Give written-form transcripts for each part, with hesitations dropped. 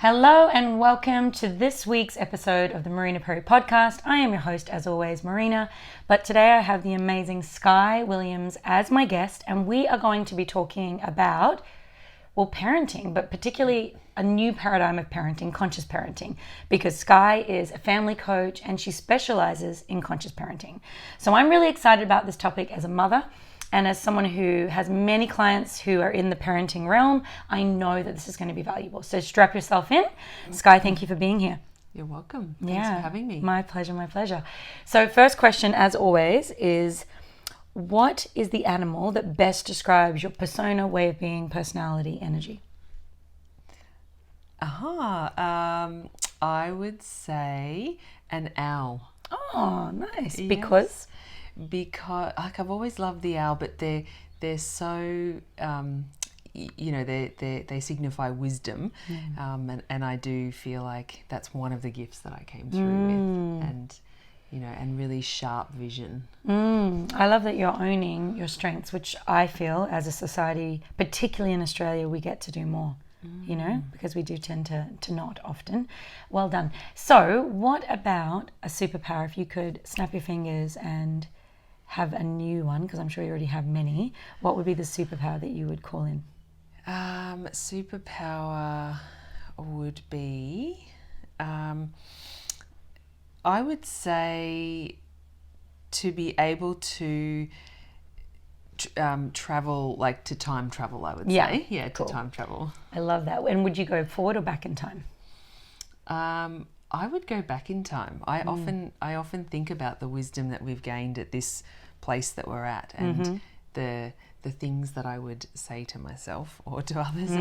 Hello and welcome to this week's episode of the Marina podcast. I am your host, as always, Marina, but today I have the amazing Skye Williams as my guest, and we are going to be talking about, parenting, but particularly a new paradigm of parenting, conscious parenting, because Skye is a family coach and she specializes in conscious parenting. So I'm really excited about this topic as a mother. And as someone who has many clients who are in the parenting realm, I know that this is going to be valuable. So strap yourself in. Skye, thank you for being here. You're welcome. Thanks for having me. My pleasure, my pleasure. So first question, as always, is what is the animal that best describes your persona, way of being, personality, energy? I would say an owl. Oh, nice. Yes. Because I've always loved the owl, but they're so they signify wisdom, and I do feel like that's one of the gifts that I came through with, and really sharp vision. I love that you're owning your strengths, which I feel as a society, particularly in Australia, we get to do more. Because we do tend to not often. Well done. So what about a superpower? If you could snap your fingers and have a new one, because I'm sure you already have many, what would be the superpower that you would call in? Superpower would be, I would say, to be able to travel, like to time travel, I would say. Yeah, cool. To time travel. I love that. And would you go forward or back in time? I would go back in time. I often think about the wisdom that we've gained at this place that we're at, and the things that I would say to myself or to others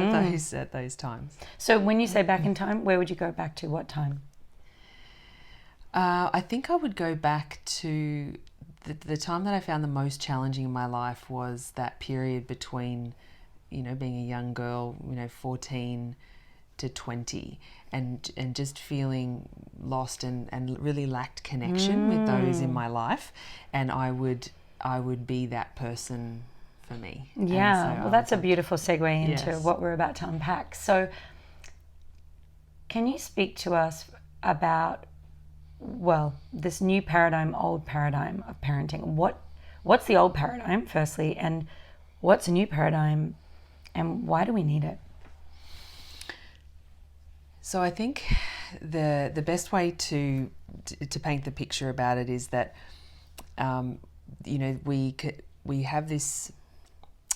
at those times. So when you say back in time, where would you go back to? What time? I think I would go back to the time that I found the most challenging in my life was that period between, being a young girl, 14 to 20, and just feeling lost and really lacked connection with those in my life, and I would be that person for me. Yeah, well, that's a beautiful segue into what we're about to unpack. So can you speak to us about, this new paradigm, old paradigm of parenting? What's the old paradigm, firstly, and what's a new paradigm, and why do we need it? So I think the best way to paint the picture about it is that we have this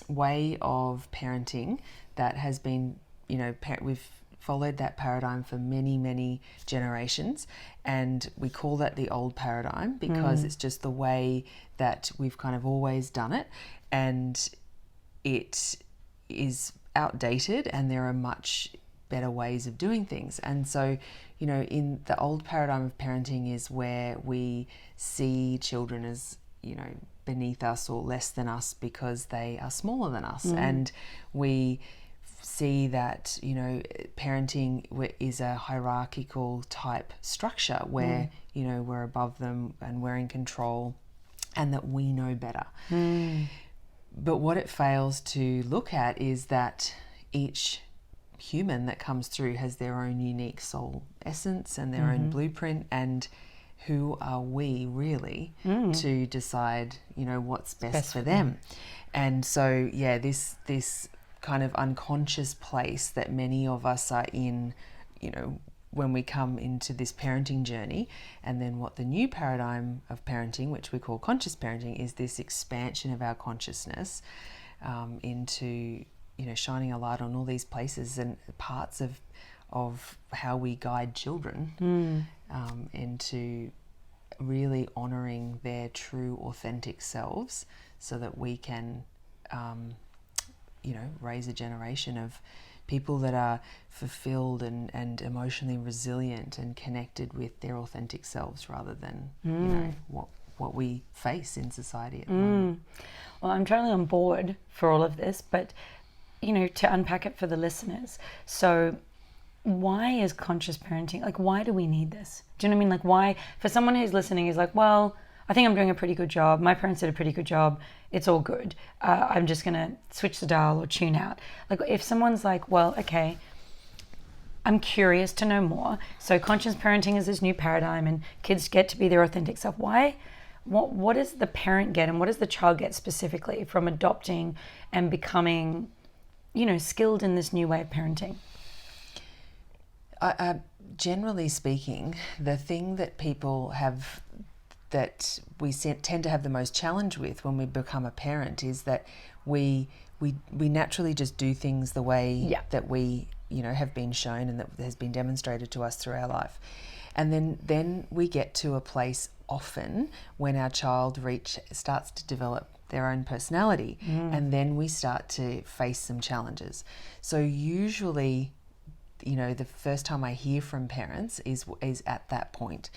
way of parenting that has been we've followed that paradigm for many, many generations, and we call that the old paradigm because it's just the way that we've kind of always done it, and it is outdated, and there are much better ways of doing things. And so, in the old paradigm of parenting is where we see children as, beneath us or less than us because they are smaller than us. And we see that, parenting is a hierarchical type structure where, we're above them and we're in control and that we know better. But what it fails to look at is that each human that comes through has their own unique soul essence and their own blueprint, and who are we really to decide what's best for them. And so this kind of unconscious place that many of us are in, when we come into this parenting journey. And then what the new paradigm of parenting, which we call conscious parenting, is this expansion of our consciousness into shining a light on all these places and parts of how we guide children into really honouring their true, authentic selves, so that we can, raise a generation of people that are fulfilled and emotionally resilient and connected with their authentic selves, rather than what we face in society at the moment. Well, I'm totally on board for all of this, but to unpack it for the listeners. So why is conscious parenting, why do we need this? Do you know what I mean? Why, for someone who's listening is like, well, I think I'm doing a pretty good job. My parents did a pretty good job. It's all good. I'm just going to switch the dial or tune out. If someone's like, well, okay, I'm curious to know more. So conscious parenting is this new paradigm and kids get to be their authentic self. Why? What does the parent get and what does the child get specifically from adopting and becoming, skilled in this new way of parenting? Generally speaking, the thing that people have, that we tend to have the most challenge with when we become a parent, is that we naturally just do things the way that we have been shown and that has been demonstrated to us through our life. And then we get to a place often when our child starts to develop their own personality, and then we start to face some challenges. So usually, the first time I hear from parents is at that point.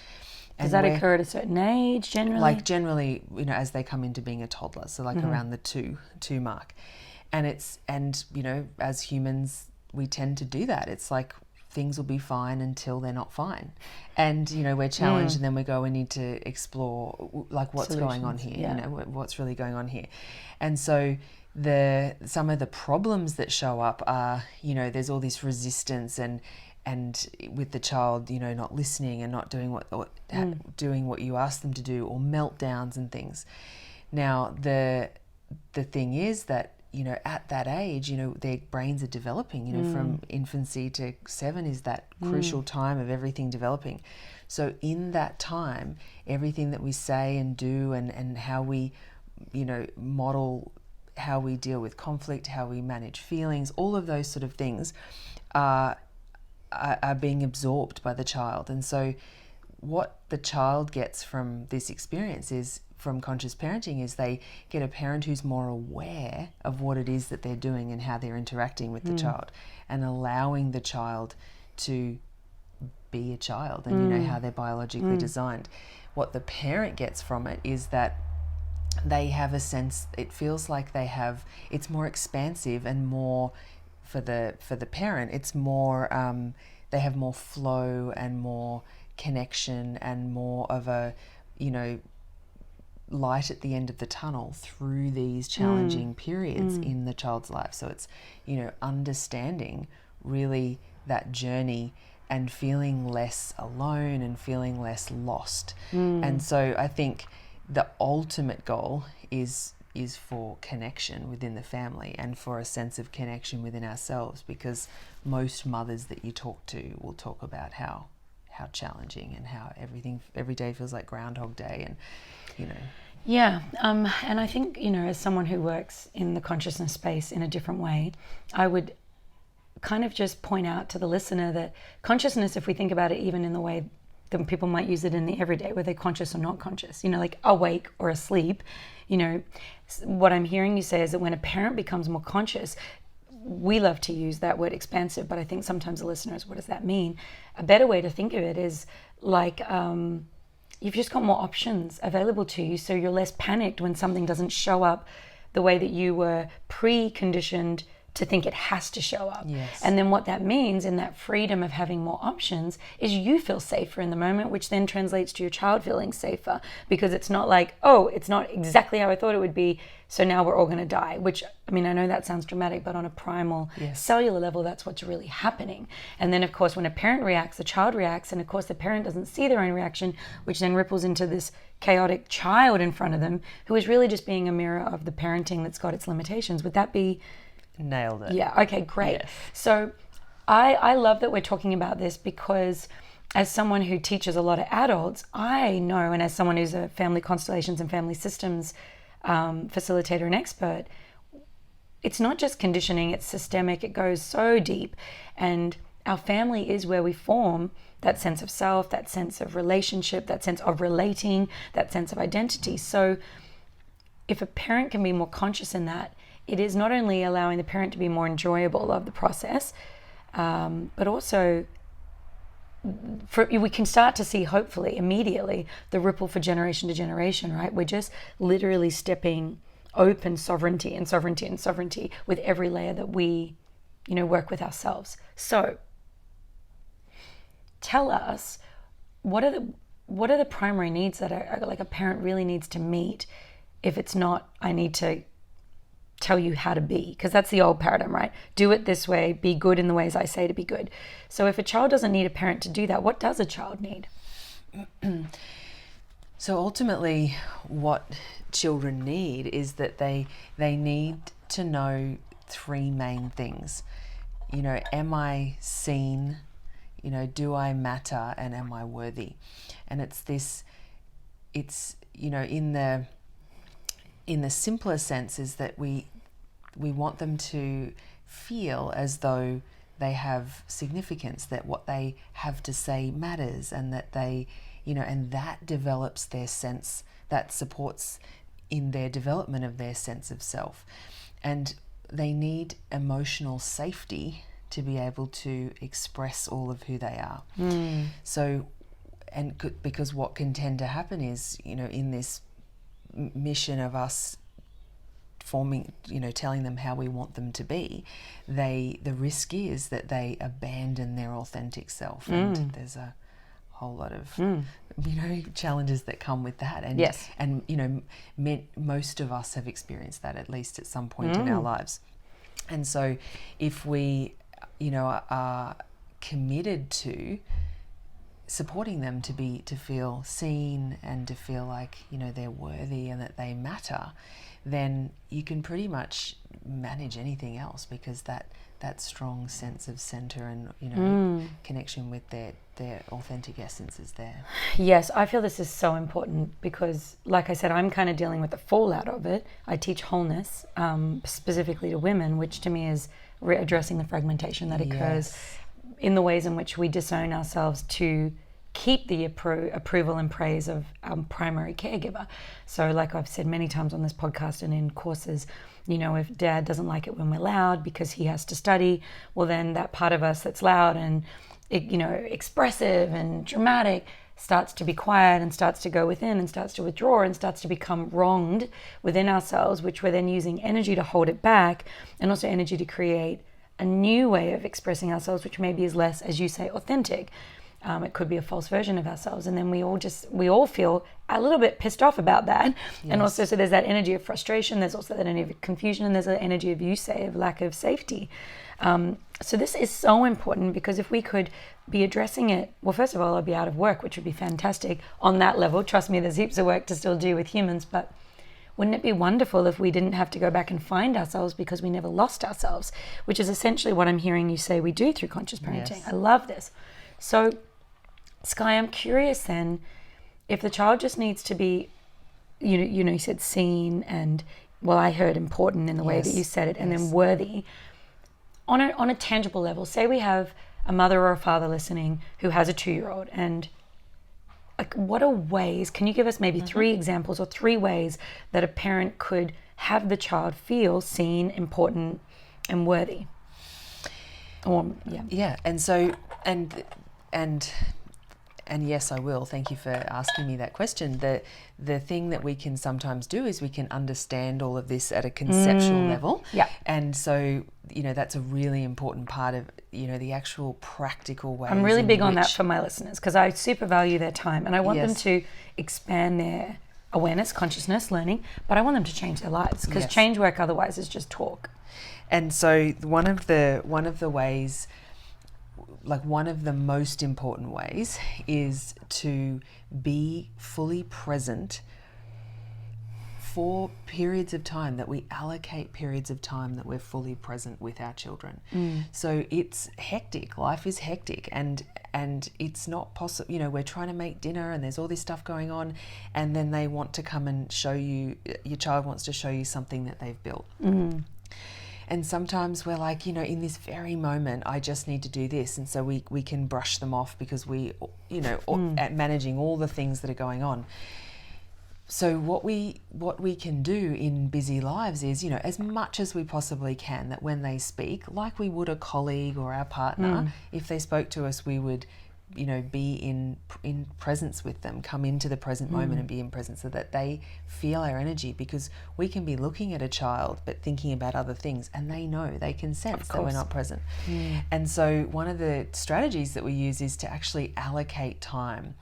Does that occur at a certain age generally? Like generally, as they come into being a toddler, so like around the two mark. And as humans, we tend to do that. It's like things will be fine until they're not fine. And, we're challenged and then we go, we need to explore like what's going on here, what's really going on here. And so some of the problems that show up are, there's all this resistance and with the child, not listening and not doing doing what you ask them to do, or meltdowns and things. Now, the thing is that, at that age, their brains are developing, from infancy to 7 is that crucial time of everything developing. So in that time, everything that we say and do and how we, model how we deal with conflict, how we manage feelings, all of those sort of things are being absorbed by the child. And so what the child gets from this experience is, from conscious parenting, is they get a parent who's more aware of what it is that they're doing and how they're interacting with the child, and allowing the child to be a child and how they're biologically designed. What the parent gets from it is that they have a sense, it feels like it's more expansive and more, for the parent, it's more, they have more flow and more connection and more of a, light at the end of the tunnel through these challenging periods in the child's life. So it's, understanding really that journey and feeling less alone and feeling less lost. And so I think the ultimate goal is for connection within the family and for a sense of connection within ourselves, because most mothers that you talk to will talk about how challenging and how every day feels like Groundhog Day, and Yeah, and I think, as someone who works in the consciousness space in a different way, I would kind of just point out to the listener that consciousness, if we think about it even in the way that people might use it in the everyday, whether they're conscious or not conscious, like awake or asleep, what I'm hearing you say is that when a parent becomes more conscious, we love to use that word expansive, but I think sometimes the listeners, what does that mean? A better way to think of it is like, you've just got more options available to you, so you're less panicked when something doesn't show up the way that you were preconditioned to think it has to show up. Yes. And then what that means in that freedom of having more options is you feel safer in the moment, which then translates to your child feeling safer, because it's not like, oh, it's not exactly how I thought it would be, so now we're all going to die, which, I know that sounds dramatic, but on a primal cellular level, that's what's really happening. And then, of course, when a parent reacts, the child reacts, and of course the parent doesn't see their own reaction, which then ripples into this chaotic child in front of them, who is really just being a mirror of the parenting that's got its limitations. Would that be... Nailed it. Yeah, okay, great. Yes. So I love that we're talking about this, because as someone who teaches a lot of adults, I know, and as someone who's a family constellations and family systems facilitator and expert, it's not just conditioning, it's systemic, it goes so deep. And our family is where we form that sense of self, that sense of relationship, that sense of relating, that sense of identity. So if a parent can be more conscious in that, it is not only allowing the parent to be more enjoyable of the process, but also we can start to see, hopefully, immediately, the ripple for generation to generation, right? We're just literally stepping open sovereignty and sovereignty and sovereignty with every layer that we, work with ourselves. So tell us, what are the primary needs that are like a parent really needs to meet, if it's not, I need to tell you how to be, because that's the old paradigm, right? Do it this way, be good in the ways I say to be good. So if a child doesn't need a parent to do that, what does a child need? So ultimately, what children need is that they need to know three main things. Am I seen? Do I matter, and am I worthy? And it's in the simpler sense is that we want them to feel as though they have significance, that what they have to say matters, and that they, and that develops their sense, that supports in their development of their sense of self. And they need emotional safety to be able to express all of who they are. So, because what can tend to happen is, in this mission of us forming, telling them how we want them to be, the risk is that they abandon their authentic self, and there's a whole lot of challenges that come with that. And yes, and most of us have experienced that at least at some point in our lives. And so, if we are committed to supporting them to feel seen and to feel like they're worthy and that they matter, then you can pretty much manage anything else, because that strong sense of center and connection with their authentic essence is there. Yes, I feel this is so important because, like I said, I'm kind of dealing with the fallout of it. I teach wholeness, specifically to women, which to me is addressing the fragmentation that occurs in the ways in which we disown ourselves to keep the approval and praise of our primary caregiver. So like I've said many times on this podcast and in courses, if dad doesn't like it when we're loud because he has to study, well then that part of us that's loud and expressive and dramatic starts to be quiet and starts to go within and starts to withdraw and starts to become wronged within ourselves, which we're then using energy to hold it back, and also energy to create a new way of expressing ourselves, which maybe is less, as you say, authentic. It could be a false version of ourselves, and then we all feel a little bit pissed off about that. Yes. And also, so there's that energy of frustration, there's also that energy of confusion, and there's that energy of, you say, of lack of safety. So this is so important, because if we could be addressing it, well, first of all, I'd be out of work, which would be fantastic on that level. Trust me, there's heaps of work to still do with humans, but wouldn't it be wonderful if we didn't have to go back and find ourselves because we never lost ourselves, which is essentially what I'm hearing you say we do through conscious parenting. Yes. I love this. So, Skye, I'm curious then, if the child just needs to be, you said seen and, well, I heard important in the way that you said it, and then worthy, on a tangible level. Say we have a mother or a father listening who has a 2-year-old, and like, what are ways, can you give us maybe 3 examples or 3 ways that a parent could have the child feel seen, important, and worthy? And so, and yes, I will. Thank you for asking me that question. The thing that we can sometimes do is we can understand all of this at a conceptual level. Yeah. And so, that's a really important part of, the actual practical ways. I'm really big on that for my listeners, because I super value their time, and I want them to expand their awareness, consciousness, learning, but I want them to change their lives, because change work otherwise is just talk. And so one of the ways, like one of the most important ways, is to be fully present for periods of time, that we allocate periods of time that we're fully present with our children. So it's hectic. Life is hectic, and it's not possible. We're trying to make dinner and there's all this stuff going on, and then they want to come and show you, your child wants to show you something that they've built. And sometimes we're like, in this very moment, I just need to do this. And so we can brush them off because at managing all the things that are going on. So what we can do in busy lives is, as much as we possibly can, that when they speak, like we would a colleague or our partner, if they spoke to us, we would, be in presence with them, come into the present moment and be in presence, so that they feel our energy, because we can be looking at a child but thinking about other things, and they can sense that we're not present. And so one of the strategies that we use is to actually allocate time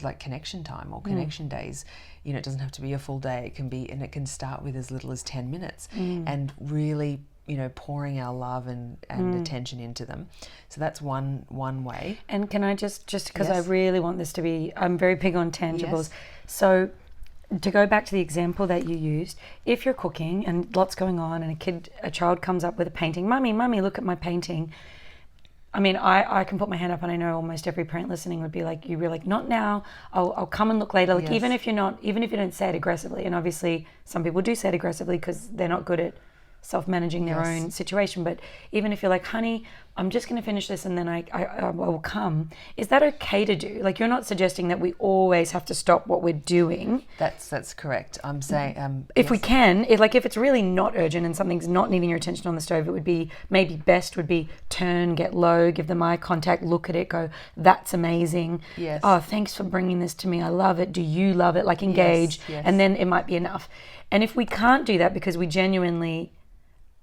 like connection time or connection days. You know, it doesn't have to be a full day. It can be, and it can start with as little as 10 minutes and really, you know, pouring our love and attention into them. So that's one way. And can I just because I Yes. really want this to be, I'm very big on tangibles. Yes. So to go back to the example that you used, if you're cooking and lots going on and a child comes up with a painting, mummy, look at my painting. I mean, I can put my hand up, and I know almost every parent listening would be like, you were like, not now, I'll come and look later. Like, Yes. even if you don't say it aggressively, and obviously some people do say it aggressively because they're not good at self-managing their Yes. own situation. But even if you're like, honey, I'm just going to finish this and then I will come. Is that okay to do? Like, you're not suggesting that we always have to stop what we're doing. That's correct. I'm saying If we can, if it's really not urgent and something's not needing your attention on the stove, it would be best turn, get low, give them eye contact, look at it, go, that's amazing. Yes. Oh, thanks for bringing this to me. I love it. Do you love it? Like, engage. Yes. And then it might be enough. And if we can't do that because we genuinely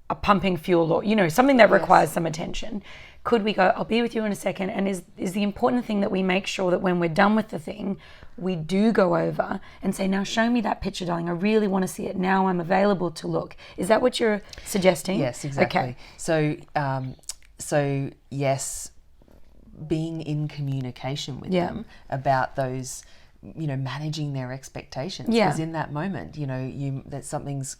are pumping fuel or, you know, something that requires some attention, could we go, I'll be with you in a second? And is the important thing that we make sure that when we're done with the thing, we do go over and say, now show me that picture, darling. I really want to see it. Now I'm available to look. Is that what you're suggesting? Yes, exactly. Okay. So yes, being in communication with them about those, you know, managing their expectations. Because in that moment, you know, that something's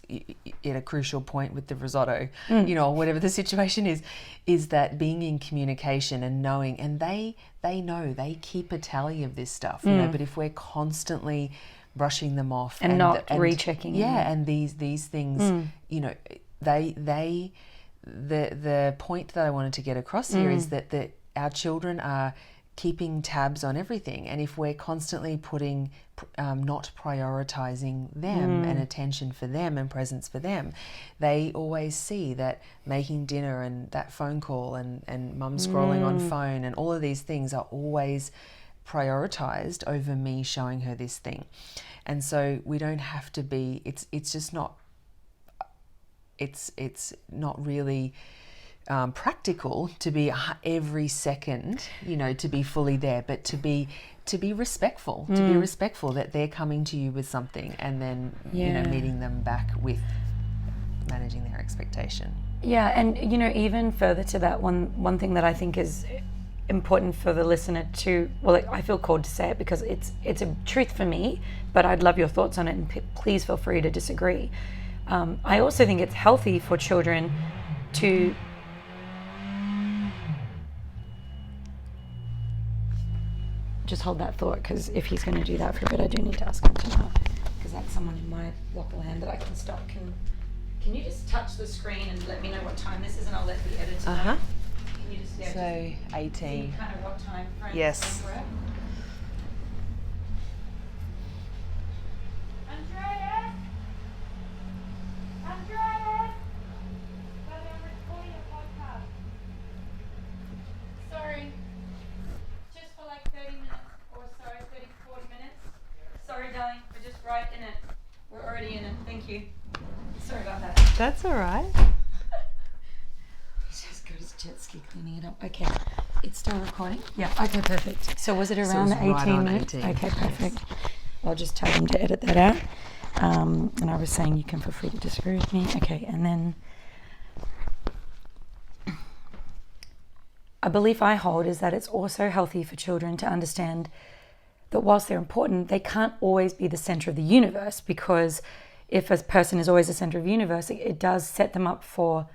at a crucial point with the risotto, you know, or whatever the situation is that being in communication and knowing, and they know, they keep a tally of this stuff, you know, but if we're constantly brushing them off and not rechecking. And these things, you know, the point that I wanted to get across here is that our children are keeping tabs on everything, and if we're constantly putting not prioritizing them and attention for them and presence for them, they always see that making dinner and that phone call and mum scrolling on phone and all of these things are always prioritized over me showing her this thing. And so we don't have to be, it's just not, it's not really practical to be every second, you know, to be fully there, but to be respectful, that they're coming to you with something, and then you know, meeting them back with managing their expectation. Yeah, and you know, even further to that, one thing that I think is important for the listener to, well, I feel called to say it because it's a truth for me, but I'd love your thoughts on it, and please feel free to disagree. I also think it's healthy for children to just hold that thought, because if he's going to do that for a bit, I do need to ask him to not, because that's someone in my block of land that I can stop. Can you just touch the screen and let me know what time this is, and I'll let the editor know. Can you just So 18. kind of what time frame? Yes. we're at? Andreas! Sorry, I'm recording a podcast. Sorry. Just for like 30 minutes or so, 30, 40 minutes. Sorry, darling, we're just right in it. We're already in it. Thank you. Sorry about that. That's all right. He's just got his jet ski cleaning it up. Okay. It's still recording? Yeah. Okay, perfect. So was it around the 18 right on minutes? 18. Okay, perfect. I'll just tell them to edit that out. And I was saying you can feel free to disagree with me. Okay, and then a belief I hold is that it's also healthy for children to understand that whilst they're important, they can't always be the center of the universe, because if a person is always the center of the universe, it does set them up for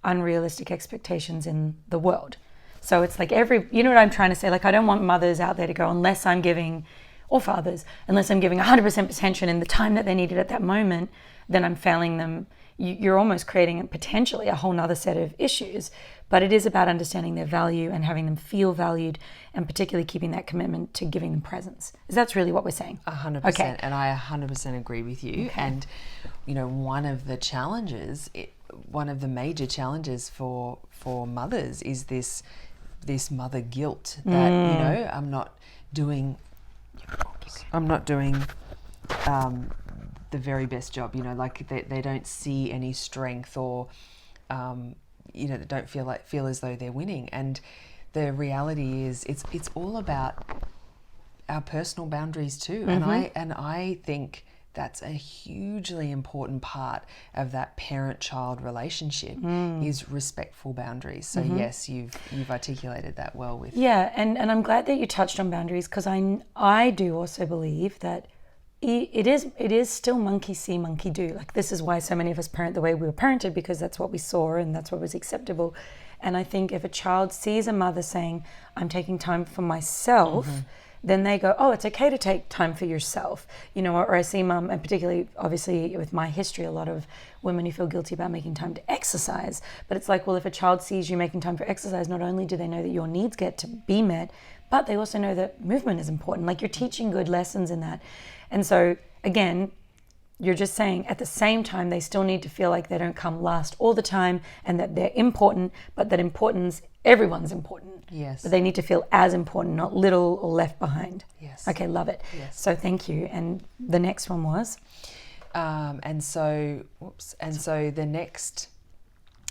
unrealistic expectations in the world. So it's like you know what I'm trying to say? Like, I don't want mothers out there to go, unless I'm giving, or fathers, unless I'm giving 100% attention in the time that they needed at that moment, then I'm failing them. You're almost creating potentially a whole nother set of issues. But it is about understanding their value and having them feel valued, and particularly keeping that commitment to giving them presence. That's really what we're saying. 100%. Okay. And I 100% agree with you. Okay. And, you know, one of the major challenges for mothers is this mother guilt that, you know, I'm not doing the very best job, you know, like they don't see any strength, or you know, they don't feel as though they're winning. And the reality is it's all about our personal boundaries too. And I think that's a hugely important part of that parent-child relationship is respectful boundaries. So yes, you've articulated that well with. Yeah, and I'm glad that you touched on boundaries, because I do also believe that it is still monkey see, monkey do. Like, this is why so many of us parent the way we were parented, because that's what we saw and that's what was acceptable. And I think if a child sees a mother saying, I'm taking time for myself, then they go, oh, it's okay to take time for yourself. You know, or I see mum, and particularly obviously with my history, a lot of women who feel guilty about making time to exercise. But it's like, well, if a child sees you making time for exercise, not only do they know that your needs get to be met, but they also know that movement is important. Like, you're teaching good lessons in that. And so again, you're just saying at the same time, they still need to feel like they don't come last all the time, and that they're important, but that importance, everyone's important. Yes. But they need to feel as important, not little or left behind. Yes. Okay, love it. Yes. So thank you. And the next one was? And so the next,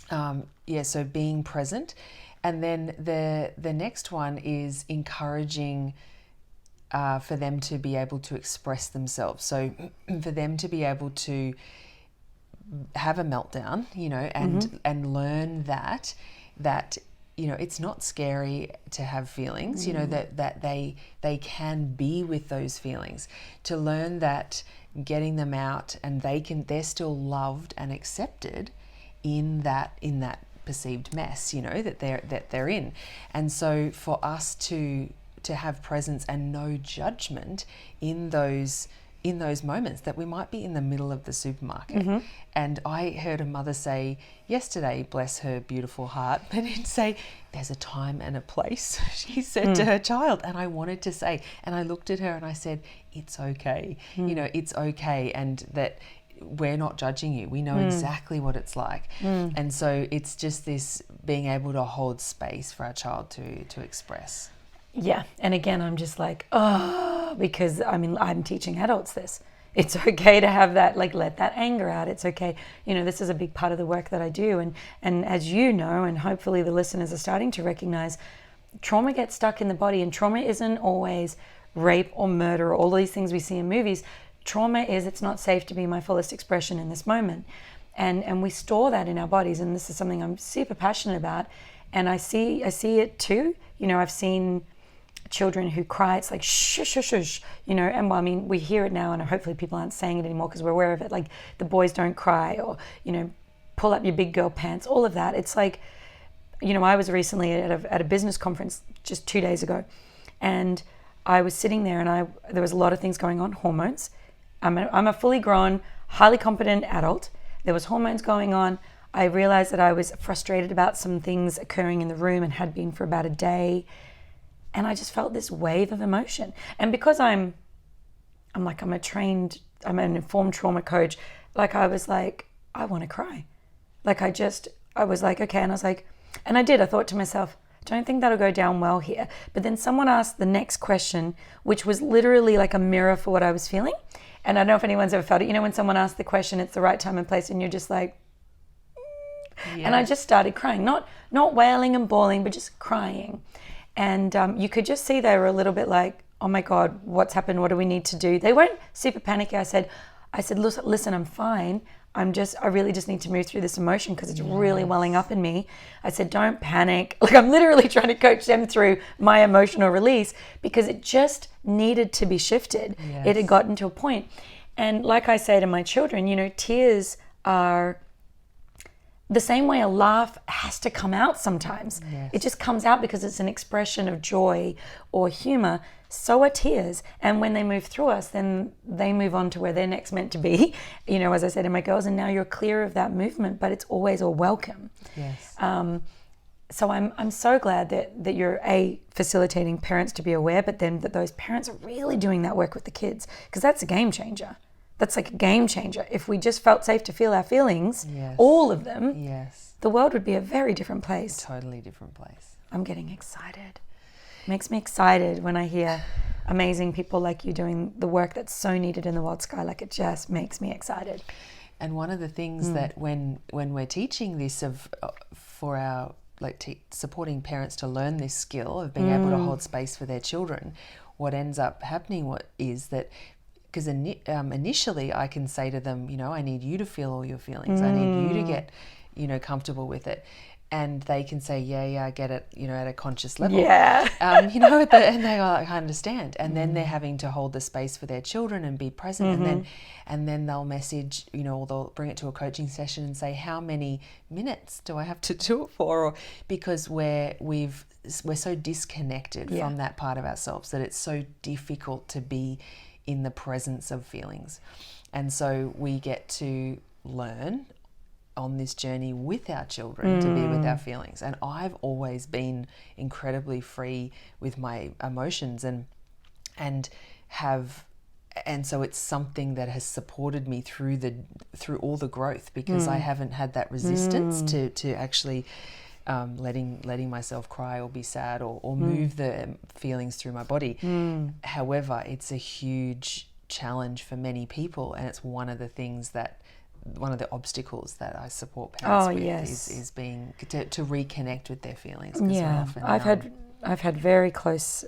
so being present. And then the next one is encouraging for them to be able to express themselves. So for them to be able to have a meltdown, you know, and learn that you know, it's not scary to have feelings, you know, that they can be with those feelings, to learn that getting them out, and they're still loved and accepted in that perceived mess, you know, that they're in. And so for us to have presence and no judgment in those moments that we might be in the middle of the supermarket. And I heard a mother say yesterday, bless her beautiful heart, but it'd say, there's a time and a place, she said to her child. And I wanted to say, and I looked at her and I said, it's okay. You know, it's okay. And that we're not judging you. We know exactly what it's like. And so it's just this being able to hold space for our child to express. Yeah. And again, I'm just like, oh, because I mean, I'm teaching adults this. It's okay to have that, like, let that anger out. It's okay. You know, this is a big part of the work that I do. And as you know, and hopefully the listeners are starting to recognize, trauma gets stuck in the body, and trauma isn't always rape or murder or all these things we see in movies. Trauma is, it's not safe to be my fullest expression in this moment. And we store that in our bodies. And this is something I'm super passionate about. And I see it too. You know, I've seen children who cry, it's like shush, shush, shush, you know, and well, I mean, we hear it now, and hopefully people aren't saying it anymore because we're aware of it, like the boys don't cry, or, you know, pull up your big girl pants, all of that. It's like, you know, I was recently at a business conference just 2 days ago, and I was sitting there, and there was a lot of things going on, hormones. I'm a fully grown, highly competent adult. There was hormones going on. I realized that I was frustrated about some things occurring in the room, and had been for about a day. And I just felt this wave of emotion. And because I'm an informed trauma coach, like, I was like, I want to cry. Like, I was like, okay. And I was like, and I thought to myself, don't think that'll go down well here. But then someone asked the next question, which was literally like a mirror for what I was feeling. And I don't know if anyone's ever felt it. You know, when someone asks the question, it's the right time and place, and you're just like, yeah. And I just started crying, not wailing and bawling, but just crying. And you could just see they were a little bit like, oh my God, what's happened? What do we need to do? They weren't super panicky. I said, listen, I'm fine. I really just need to move through this emotion because it's really welling up in me. I said, don't panic. Like, I'm literally trying to coach them through my emotional release because it just needed to be shifted. Yes. It had gotten to a point. And like I say to my children, you know, tears are the same way a laugh has to come out sometimes. Yes. It just comes out because it's an expression of joy or humor. So are tears. And when they move through us, then they move on to where they're next meant to be. You know, as I said to my girls, and now you're clear of that movement, but it's always a welcome. Yes. So I'm so glad that you're facilitating parents to be aware, but then that those parents are really doing that work with the kids, because that's a game changer. That's like a game changer. If we just felt safe to feel our feelings, yes. all of them, yes. the world would be a very different place. A totally different place. I'm getting excited. It makes me excited when I hear amazing people like you doing the work that's so needed in the world, Skye. Like, it just makes me excited. And one of the things that when we're teaching this for our supporting parents to learn this skill of being able to hold space for their children, what ends up happening is that, because initially I can say to them, I need you to feel all your feelings. I need you to get, comfortable with it. And they can say, yeah, I get it, at a conscious level. Yeah. And they go, I understand. And then they're having to hold the space for their children and be present. And then they'll message, or they'll bring it to a coaching session and say, how many minutes do I have to do it for? Or because we're so disconnected from that part of ourselves that it's so difficult to be in the presence of feelings. And so we get to learn on this journey with our children to be with our feelings. And I've always been incredibly free with my emotions and so it's something that has supported me through all the growth, because I haven't had that resistance to actually letting myself cry or be sad or move the feelings through my body. However, it's a huge challenge for many people, and it's one of the obstacles that I support parents with is being to reconnect with their feelings. Yeah, I've had very close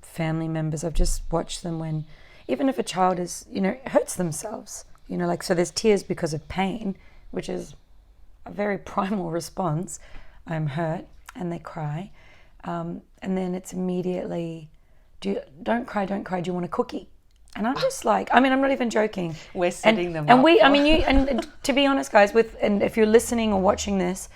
family members. I've just watched them when, even if a child is, hurts themselves, so there's tears because of pain, which is a very primal response. I'm hurt, and they cry, and then it's immediately, don't cry. Do you want a cookie? And I'm just like, I'm not even joking. We're setting them up. And and to be honest, guys, and if you're listening or watching this,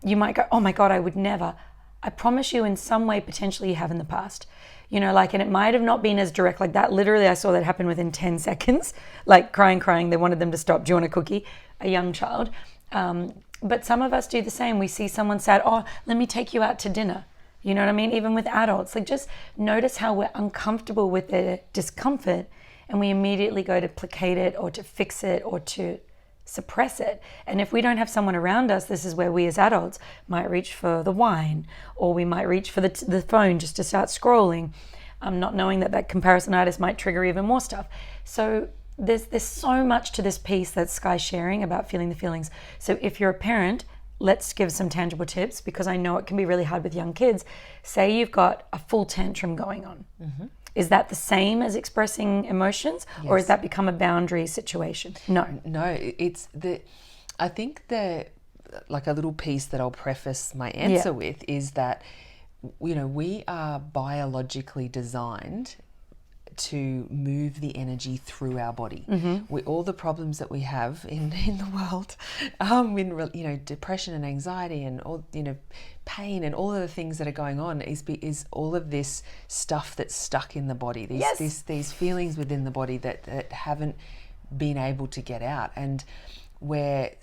you might go, oh my God, I would never. I promise you, in some way, potentially you have in the past. And it might have not been as direct like that. Literally, I saw that happen within 10 seconds, like crying. They wanted them to stop. Do you want a cookie? A young child. But some of us do the same. We see someone sad. Oh, let me take you out to dinner. You know what I mean? Even with adults, like, just notice how we're uncomfortable with their discomfort, and we immediately go to placate it or to fix it or to suppress it. And if we don't have someone around us, this is where we as adults might reach for the wine, or we might reach for the phone just to start scrolling, not knowing that comparisonitis might trigger even more stuff. So there's so much to this piece that Skye's sharing about feeling the feelings. So if you're a parent, let's give some tangible tips, because I know it can be really hard with young kids. Say you've got a full tantrum going on. Is that the same as expressing emotions, or has that become a boundary situation? No, I think like a little piece that I'll preface my answer with is that, we are biologically designed to move the energy through our body. All the problems that we have in the world, depression and anxiety and all, pain and all of the things that are going on is all of this stuff that's stuck in the body. These feelings within the body that haven't been able to get out, and where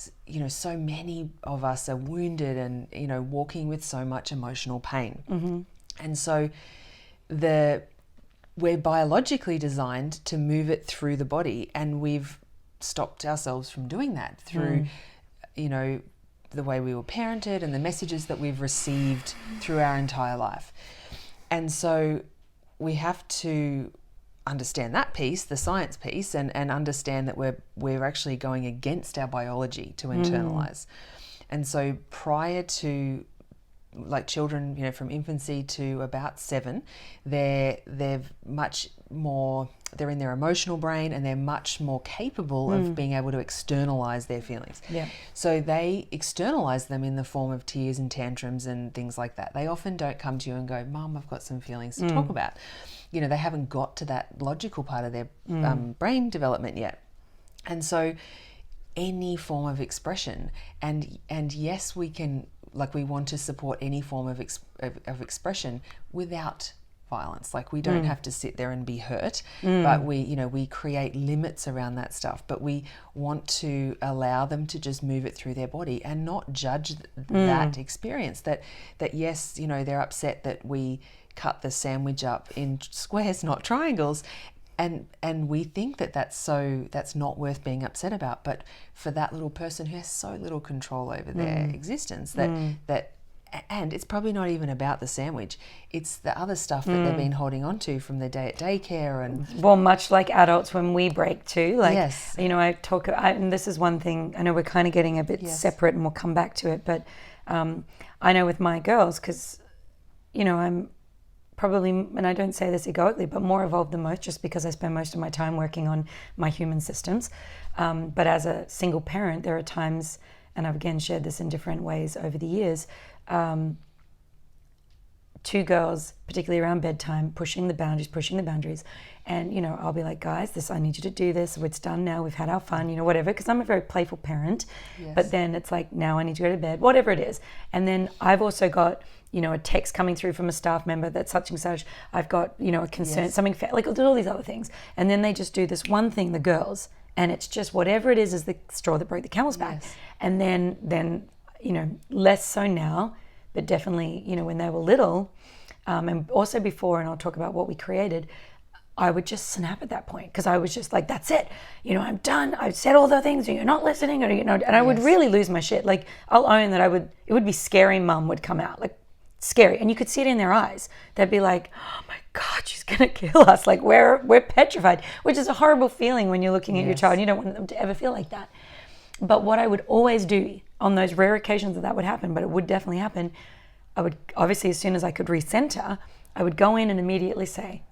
so many of us are wounded and walking with so much emotional pain, and so we're biologically designed to move it through the body, and we've stopped ourselves from doing that through, the way we were parented and the messages that we've received through our entire life. And so we have to understand that piece, the science piece, and understand that we're actually going against our biology to internalize. And so prior to, like, children, from infancy to about 7, they're much more, they're in their emotional brain, and they're much more capable of being able to externalize their feelings. So they externalize them in the form of tears and tantrums and things like that. They often don't come to you and go, Mum, I've got some feelings to talk about. They haven't got to that logical part of their brain development yet. And so any form of expression, and yes, we can, like, we want to support any form of expression without violence. Like, we don't have to sit there and be hurt, but we create limits around that stuff. But we want to allow them to just move it through their body and not judge that experience. That yes, they're upset that we cut the sandwich up in squares, not triangles. And we think that's not worth being upset about, but for that little person who has so little control over their existence, and it's probably not even about the sandwich, it's the other stuff that they've been holding on to from their day at daycare. And well, much like adults when we break too, like, and this is one thing, I know we're kind of getting a bit separate, and we'll come back to it, but I know with my girls, because I'm probably, and I don't say this egoically, but more evolved than most, just because I spend most of my time working on my human systems. But as a single parent, there are times, and I've again shared this in different ways over the years, two girls, particularly around bedtime, pushing the boundaries. And, you know, I'll be like, guys, I need you to do this. It's done now. We've had our fun, you know, whatever. Because I'm a very playful parent. Yes. But then it's like, now I need to go to bed, whatever it is. And then I've also got, you know, a text coming through from a staff member that's such and such. I've got, you know, a concern, something, like all these other things. And then they just do this one thing, the girls. And it's just whatever it is the straw that broke the camel's back. Yes. And then, you know, less so now, but definitely, you know, when they were little, and also before, and I'll talk about what we created, I would just snap at that point because I was just like, that's it. You know, I'm done. I've said all the things, you're not listening, or, you know, and I would really lose my shit. Like, I'll own that it would be scary mum would come out, like scary. And you could see it in their eyes. They'd be like, oh my God, she's going to kill us. Like, we're petrified, which is a horrible feeling when you're looking at your child. You don't want them to ever feel like that. But what I would always do on those rare occasions that would happen, but it would definitely happen, I would, obviously, as soon as I could recenter, I would go in and immediately say,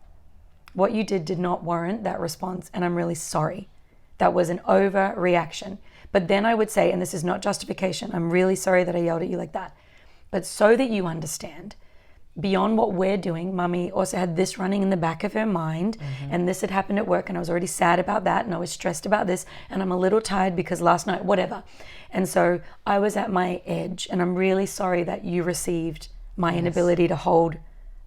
what you did not warrant that response, and I'm really sorry. That was an overreaction. But then I would say, and this is not justification, I'm really sorry that I yelled at you like that. But so that you understand, beyond what we're doing, Mummy also had this running in the back of her mind, and this had happened at work, and I was already sad about that, and I was stressed about this, and I'm a little tired because last night, whatever. And so I was at my edge, and I'm really sorry that you received my inability to hold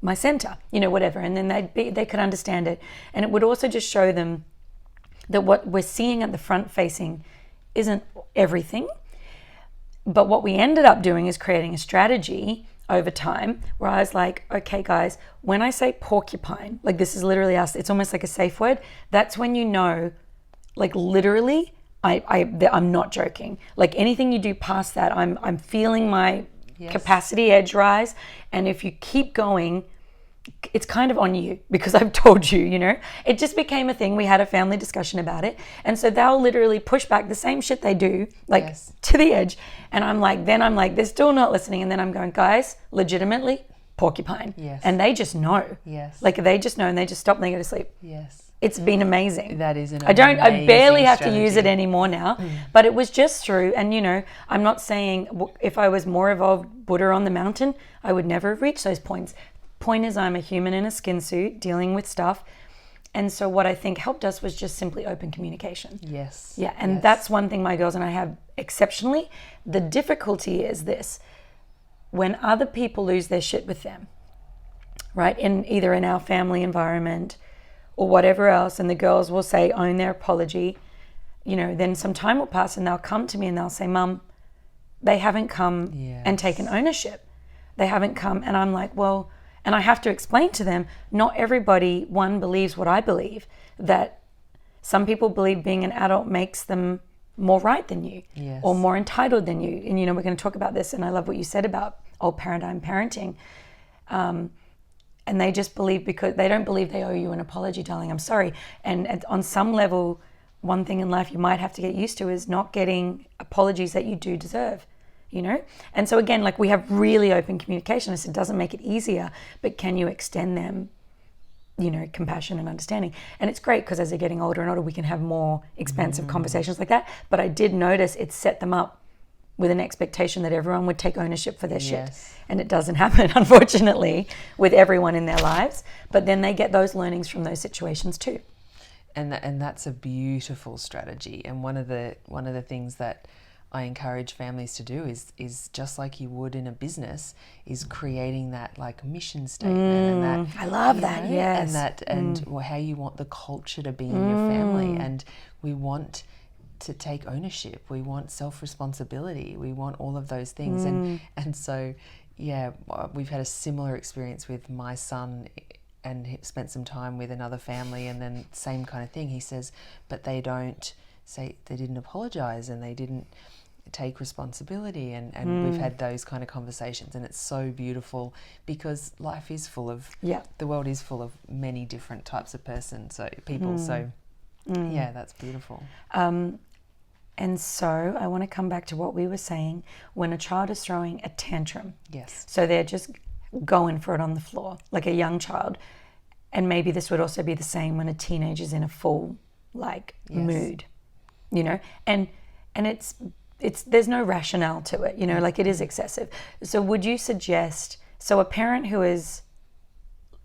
my center, you know, whatever. And then they could understand it. And it would also just show them that what we're seeing at the front facing isn't everything. But what we ended up doing is creating a strategy over time where I was like, okay, guys, when I say porcupine, like this is literally us, it's almost like a safe word. That's when you know, like literally, I'm not joking. Like anything you do past that, I'm feeling my capacity edge rise. And if you keep going, it's kind of on you because I've told you, you know. It just became a thing. We had a family discussion about it. And so they'll literally push back the same shit they do, like to the edge. And I'm like, they're still not listening. And then I'm going, guys, legitimately, porcupine. Yes. And they just know. Yes. Like they just know and they just stop and they go to sleep. Yes. It's been amazing. That is an I barely have to use it anymore now, but it was just through, and you know, I'm not saying if I was more evolved Buddha on the mountain, I would never have reached those points. Point is, I'm a human in a skin suit dealing with stuff. And so what I think helped us was just simply open communication. Yes. Yeah, and that's one thing my girls and I have exceptionally. The difficulty is this, when other people lose their shit with them, right, either in our family environment or whatever else, and the girls will say, own their apology, you know, then some time will pass and they'll come to me and they'll say, Mum, they haven't come and taken ownership. They haven't come. And I'm like, well, and I have to explain to them, not everybody, believes what I believe, that some people believe being an adult makes them more right than you or more entitled than you. And, you know, we're going to talk about this, and I love what you said about old paradigm parenting. And they just believe, because they don't believe they owe you an apology, darling, I'm sorry. And on some level, one thing in life you might have to get used to is not getting apologies that you do deserve, you know? And so again, like we have really open communication. It doesn't make it easier, but can you extend them, you know, compassion and understanding? And it's great because as they're getting older and older, we can have more expansive conversations like that. But I did notice it set them up with an expectation that everyone would take ownership for their shit. And it doesn't happen, unfortunately, with everyone in their lives. But then they get those learnings from those situations too. And that's a beautiful strategy. And one of the things that I encourage families to do is just like you would in a business, is creating that like mission statement and that I love that, know, yes. and how you want the culture to be in your family. And we want to take ownership, we want self-responsibility, we want all of those things. And so we've had a similar experience with my son, and he spent some time with another family, and then same kind of thing. He says, but they don't say, they didn't apologize and they didn't take responsibility, and we've had those kind of conversations, and it's so beautiful because life is full of the world is full of many different types of people. So that's beautiful. And so I want to come back to what we were saying when a child is throwing a tantrum. Yes. So they're just going for it on the floor, like a young child. And maybe this would also be the same when a teenager's in a full mood, and it's there's no rationale to it, like it is excessive. So would you suggest, a parent who is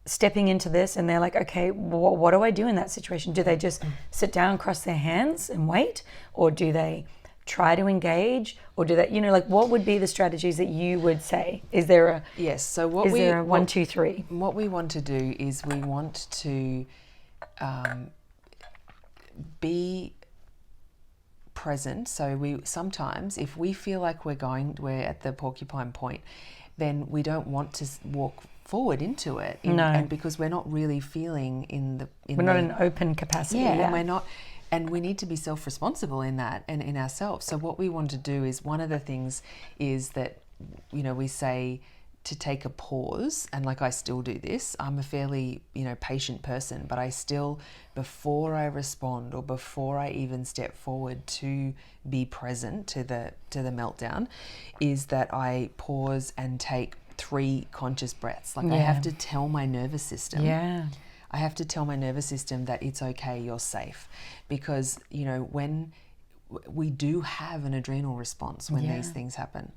stepping into this and they're like, okay, what do I do in that situation? Do they just sit down, cross their hands and wait? Or do they try to engage? Or do they, what would be the strategies that you would say? Is there a... Yes, so there a 1, 2, 3? What we want to do is we want to be present. So we sometimes, if we feel like we're at the porcupine point, then we don't want to walk forward into it, and because we're not really feeling we're not in open capacity, and we're not, and we need to be self-responsible in that and in ourselves. So what we want to do is, one of the things is that we say to take a pause, and I still do this. I'm a fairly patient person, but I still, before I respond or before I even step forward to be present to the meltdown, is that I pause and take 3 conscious breaths. I have to tell my nervous system. I have to tell my nervous system that it's okay, you're safe. Because, when we do have an adrenal response when these things happen,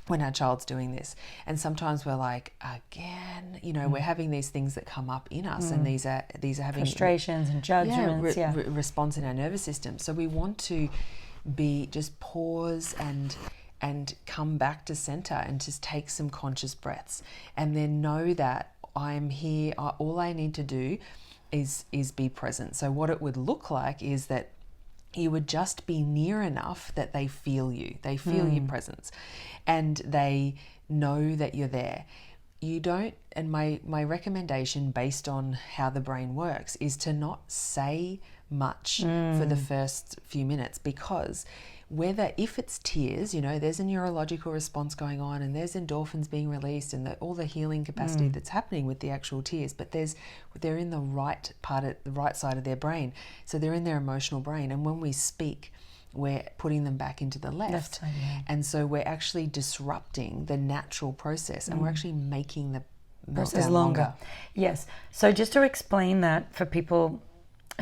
when our child's doing this. And sometimes we're like, again, we're having these things that come up in us, and these are having frustrations and judgments, response in our nervous system. So we want to just pause and come back to center and just take some conscious breaths, and then know that I'm here. All I need to do is be present. So what it would look like is that you would just be near enough that they feel you. They feel your presence, and they know that you're there. You don't, and my recommendation based on how the brain works is to not say much for the first few minutes, because if it's tears, there's a neurological response going on, and there's endorphins being released, and all the healing capacity that's happening with the actual tears, but they're in the right side of their brain. So they're in their emotional brain. And when we speak, we're putting them back into the left side, and so we're actually disrupting the natural process, and we're actually making the process meltdown longer. Yes. So just to explain that for people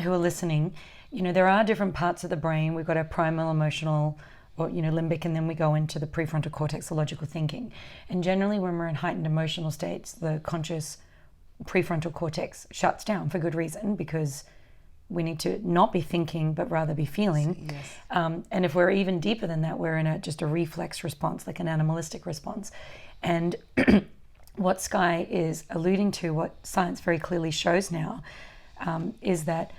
who are listening, there are different parts of the brain. We've got our primal emotional, or limbic, and then we go into the prefrontal cortex, the logical thinking. And generally when we're in heightened emotional states, the conscious prefrontal cortex shuts down for good reason, because we need to not be thinking but rather be feeling. Yes. And if we're even deeper than that, we're in just a reflex response, like an animalistic response. And what Skye is alluding to, what science very clearly shows now, is that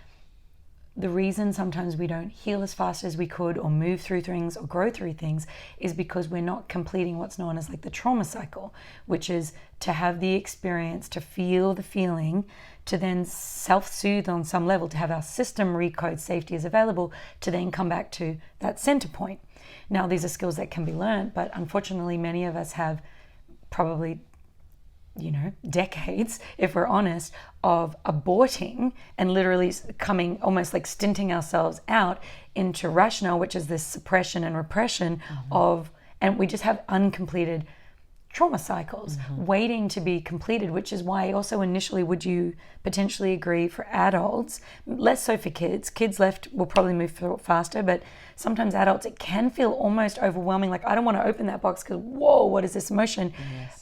the reason sometimes we don't heal as fast as we could, or move through things, or grow through things, is because we're not completing what's known as the trauma cycle, which is to have the experience, to feel the feeling, to then self-soothe on some level, to have our system recode safety is available, to then come back to that center point. Now, these are skills that can be learned, but unfortunately many of us have probably decades, if we're honest, of aborting and literally coming almost like stinting ourselves out into rationale, which is this suppression and repression and we just have uncompleted trauma cycles waiting to be completed, which is why also initially, would you potentially agree for adults, less so for kids left will probably move faster, but sometimes adults, it can feel almost overwhelming, like I don't want to open that box because whoa, what is this emotion?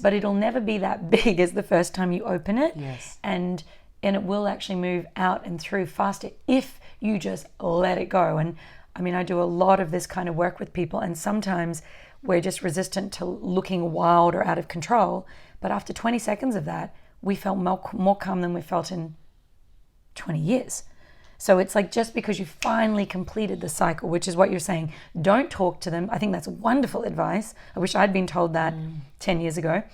But it'll never be that big as the first time you open it. And it will actually move out and through faster if you just let it go. And I mean, I do a lot of this kind of work with people, and sometimes we're just resistant to looking wild or out of control. But after 20 seconds of that, we felt more calm than we felt in 20 years. So it's like, just because you finally completed the cycle, which is what you're saying, don't talk to them. I think that's wonderful advice. I wish I'd been told that 10 years ago.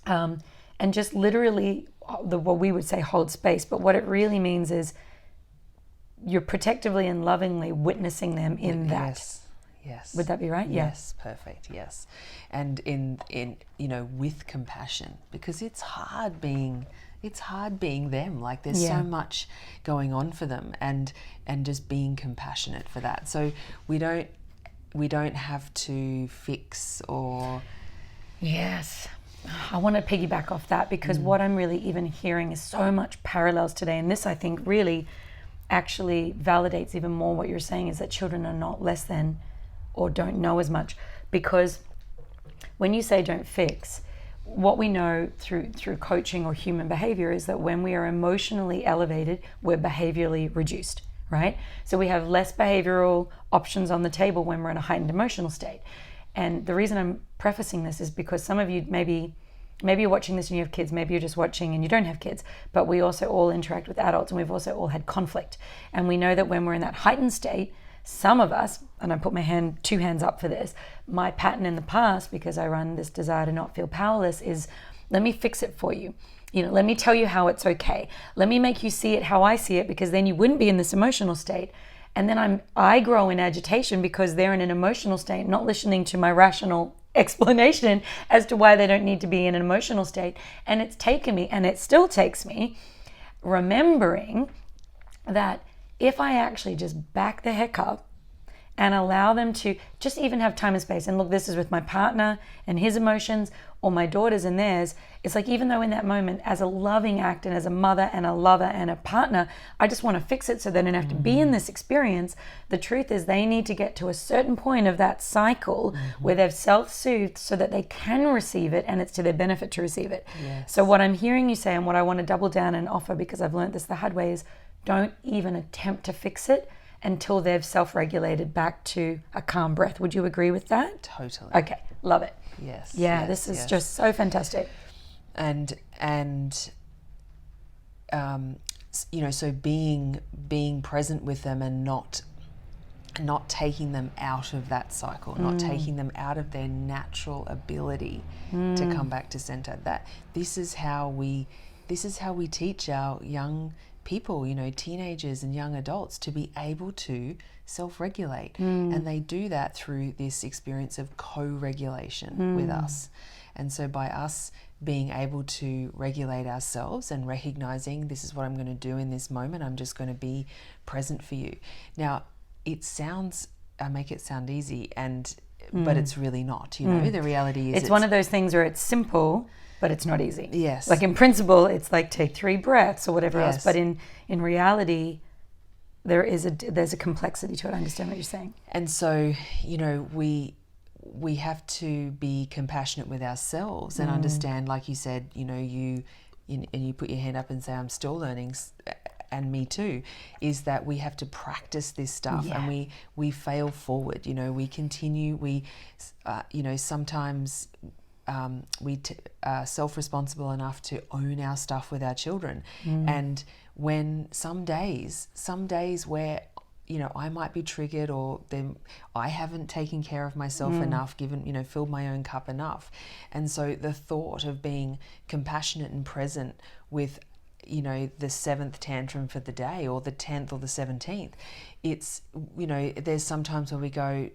And just literally, what we would say, hold space. But what it really means is you're protectively and lovingly witnessing them in that. Yes. Would that be right? Yes, perfect. Yes. And in with compassion, because it's hard being them. Like there's so much going on for them, and just being compassionate for that. So we don't have to fix or I want to piggyback off that, because what I'm really even hearing is so much parallels today. And this, I think, really actually validates even more what you're saying, is that children are not less than or don't know as much. Because when you say don't fix, what we know through coaching or human behavior is that when we are emotionally elevated, we're behaviorally reduced, right? So we have less behavioral options on the table when we're in a heightened emotional state. And the reason I'm prefacing this is because some of you maybe you're watching this and you have kids, maybe you're just watching and you don't have kids, but we also all interact with adults, and we've also all had conflict. And we know that when we're in that heightened state, some of us, and I put my two hands up for this, my pattern in the past, because I run this desire to not feel powerless, is let me fix it for you. Let me tell you how it's okay. Let me make you see it how I see it, because then you wouldn't be in this emotional state. And then I grow in agitation because they're in an emotional state, not listening to my rational explanation as to why they don't need to be in an emotional state. And it's taken me, and it still takes me, remembering that if I actually just back the heck up and allow them to just even have time and space, and look, this is with my partner and his emotions, or my daughters and theirs, it's like, even though in that moment, as a loving act and as a mother and a lover and a partner, I just want to fix it so they don't have to be in this experience, the truth is they need to get to a certain point of that cycle where they've self-soothed so that they can receive it, and it's to their benefit to receive it. Yes. So what I'm hearing you say, and what I want to double down and offer, because I've learned this the hard way, is don't even attempt to fix it until they've self-regulated back to a calm breath. Would you agree with that? Totally. Okay, love it. Yes. Yeah, this is just so fantastic. And so being present with them, and not taking them out of that cycle, not taking them out of their natural ability to come back to center. That this is how we teach our young people, teenagers and young adults, to be able to self-regulate. And they do that through this experience of co-regulation with us. And so by us being able to regulate ourselves and recognizing, this is what I'm going to do in this moment, I'm just going to be present for you. Now, I make it sound easy, but it's really not, the reality is it's one of those things where it's simple, but it's not easy. Yes. Like in principle, it's like take 3 breaths or whatever Yes. else. But in reality, there's a complexity to it. I understand what you're saying. And so, we have to be compassionate with ourselves and understand, like you said, and you put your hand up and say, I'm still learning, and me too, is that we have to practice this stuff. Yeah. And we fail forward, we continue, sometimes we are self-responsible enough to own our stuff with our children. And when some days where I might be triggered, or I haven't taken care of myself enough, filled my own cup enough. And so the thought of being compassionate and present with the 7th tantrum for the day, or the 10th or the 17th, it's there's sometimes where we go,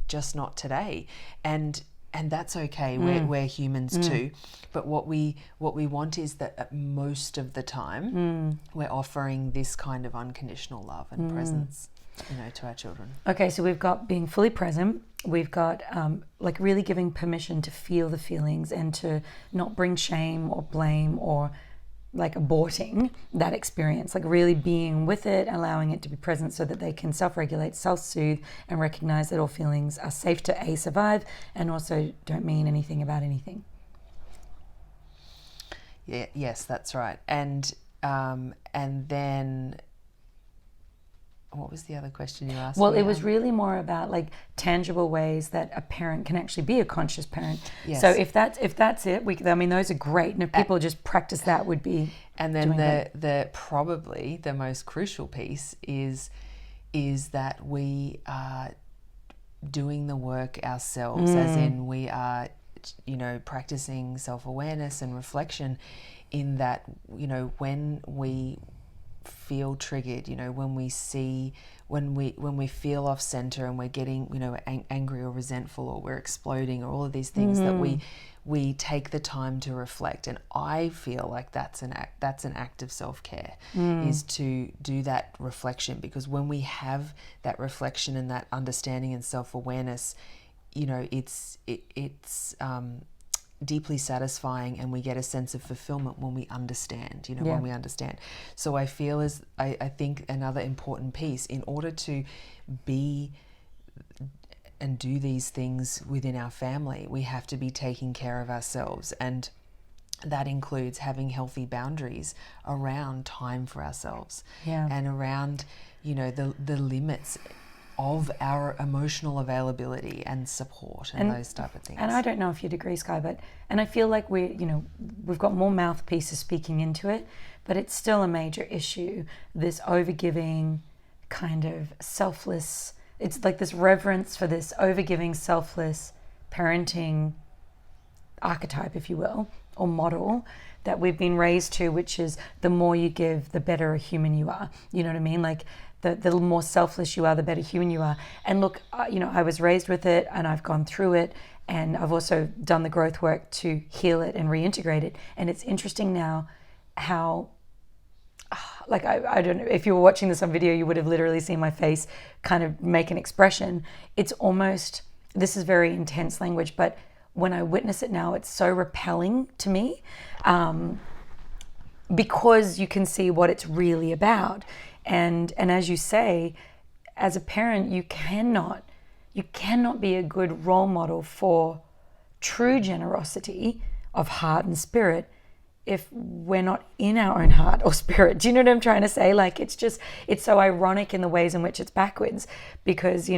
just not today, and that's okay. We're humans too. But what we want is that most of the time we're offering this kind of unconditional love and presence, to our children. Okay, so we've got being fully present. We've got like really giving permission to feel the feelings and to not bring shame or blame or like aborting that experience, like really being with it, allowing it to be present so that they can self-regulate, self-soothe, and recognize that all feelings are safe to survive, and also don't mean anything about anything. Yeah, yes, that's right. And then what was the other question you asked? Well, me? it was really more about like tangible ways that a parent can actually be a conscious parent. Yes. So if that's it, those are great. And if people just practice that, would be. And then the probably the most crucial piece is that we are doing the work ourselves, as in we are, practicing self-awareness and reflection, in that, when we feel triggered, when we feel off center and we're getting, angry or resentful, or we're exploding, or all of these things, that we take the time to reflect. And I feel like that's an act of self-care, is to do that reflection, because when we have that reflection and that understanding and self-awareness, it's deeply satisfying, and we get a sense of fulfillment when we understand, Yeah. when we understand. So I feel I think another important piece, in order to be and do these things within our family, we have to be taking care of ourselves. And that includes having healthy boundaries around time for ourselves, Yeah. and around, the limits of our emotional availability and support and those type of things. And I don't know if you'd agree, Skye, and I feel like we've got more mouthpieces speaking into it, but it's still a major issue, this overgiving kind of selfless, it's like this reverence for this overgiving, selfless parenting archetype, if you will, or model that we've been raised to, which is the more you give, the better a human you are. You know what I mean? Like the more selfless you are, the better human you are. And look, I was raised with it, and I've gone through it, and I've also done the growth work to heal it and reintegrate it. And it's interesting now how, like, I don't know, if you were watching this on video, you would have literally seen my face kind of make an expression. It's almost, this is very intense language, but when I witness it now, it's so repelling to me, because you can see what it's really about. And as you say, as a parent, you cannot be a good role model for true generosity of heart and spirit if we're not in our own heart or spirit. Do you know what I'm trying to say? Like, it's so ironic in the ways in which it's backwards, because,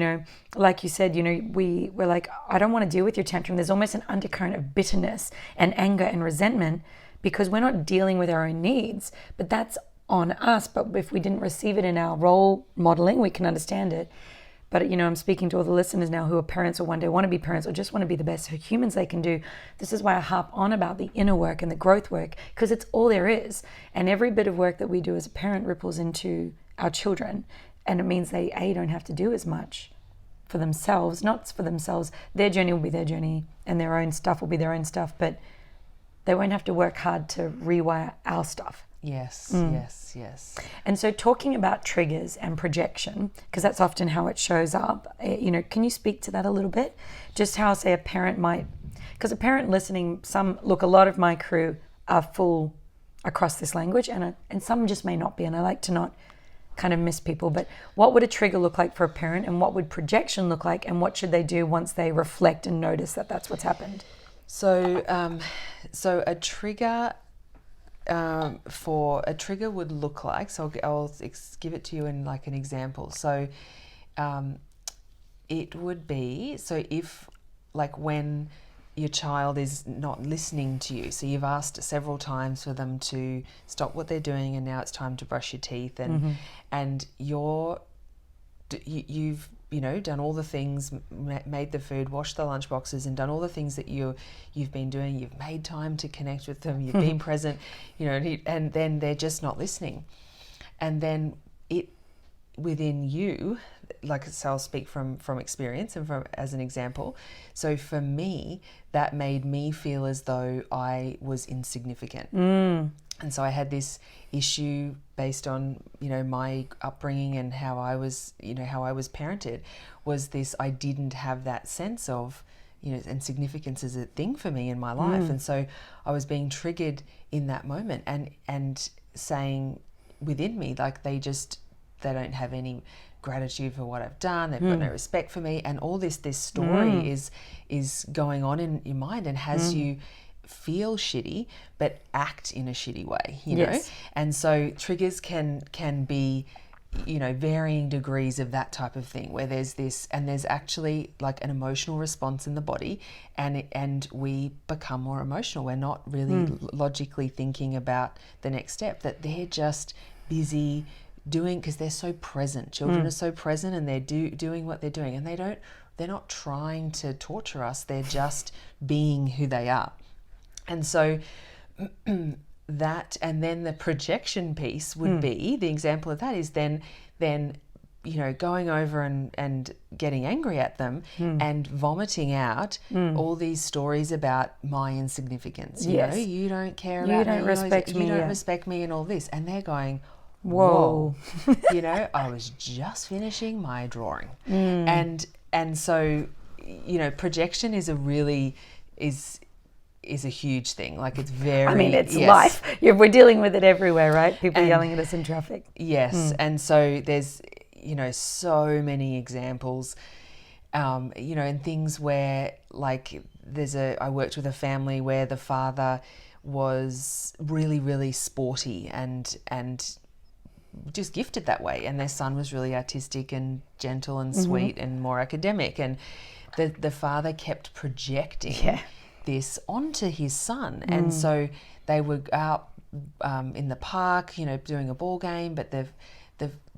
like you said, we're like, I don't want to deal with your tantrum. There's almost an undercurrent of bitterness and anger and resentment because we're not dealing with our own needs, but that's on us. But if we didn't receive it in our role modeling, we can understand it. But, I'm speaking to all the listeners now who are parents or one day want to be parents or just want to be the best humans they can do. This is why I harp on about the inner work and the growth work, because it's all there is. And every bit of work that we do as a parent ripples into our children. And it means they, don't have to do as much for themselves, not for themselves. Their journey will be their journey and their own stuff will be their own stuff, but they won't have to work hard to rewire our stuff. Yes. And so talking about triggers and projection, because that's often how it shows up, can you speak to that a little bit? Just how, say, a parent might, because a parent listening, a lot of my crew are full across this language, and some just may not be, and I like to not kind of miss people, but what would a trigger look like for a parent, and what would projection look like, and what should they do once they reflect and notice that that's what's happened? So a trigger, would look like, so I'll give it to you in like an example. So it would be, so if, like, when your child is not listening to you, so you've asked several times for them to stop what they're doing and now it's time to brush your teeth, and you've done all the things, made the food, washed the lunch boxes, and done all the things that you've been doing. You've made time to connect with them. You've been present, and then they're just not listening. And then it within you, like, so I'll speak from experience and as an example. So for me, that made me feel as though I was insignificant. And so I had this issue based on, my upbringing and how I was parented, was this, I didn't have that sense of, and significance is a thing for me in my life. And so I was being triggered in that moment and saying within me, like, they don't have any gratitude for what I've done. They've got no respect for me. And all this story is going on in your mind and has you feel shitty but act in a shitty way, know. And so triggers can be, varying degrees of that type of thing, where there's this, and there's actually like an emotional response in the body, and we become more emotional. We're not really logically thinking about the next step, that they're just busy doing, because they're so present. Children are so present, and they're doing what they're doing, and they're not trying to torture us. They're just being who they are. And so that, and then the projection piece would be, the example of that is then going over and getting angry at them and vomiting out all these stories about my insignificance. You know, you don't care about me, you don't respect me and all this. And they're going, whoa. I was just finishing my drawing. And so, projection is is a huge thing. Like it's very, I mean, it's life. We're dealing with it everywhere, right? People yelling at us in traffic. Yes. And so there's, so many examples, and things where like I worked with a family where the father was really, really sporty and just gifted that way. And their son was really artistic and gentle and sweet and more academic. And the father kept projecting this onto his son. And so they were out in the park, doing a ball game, but the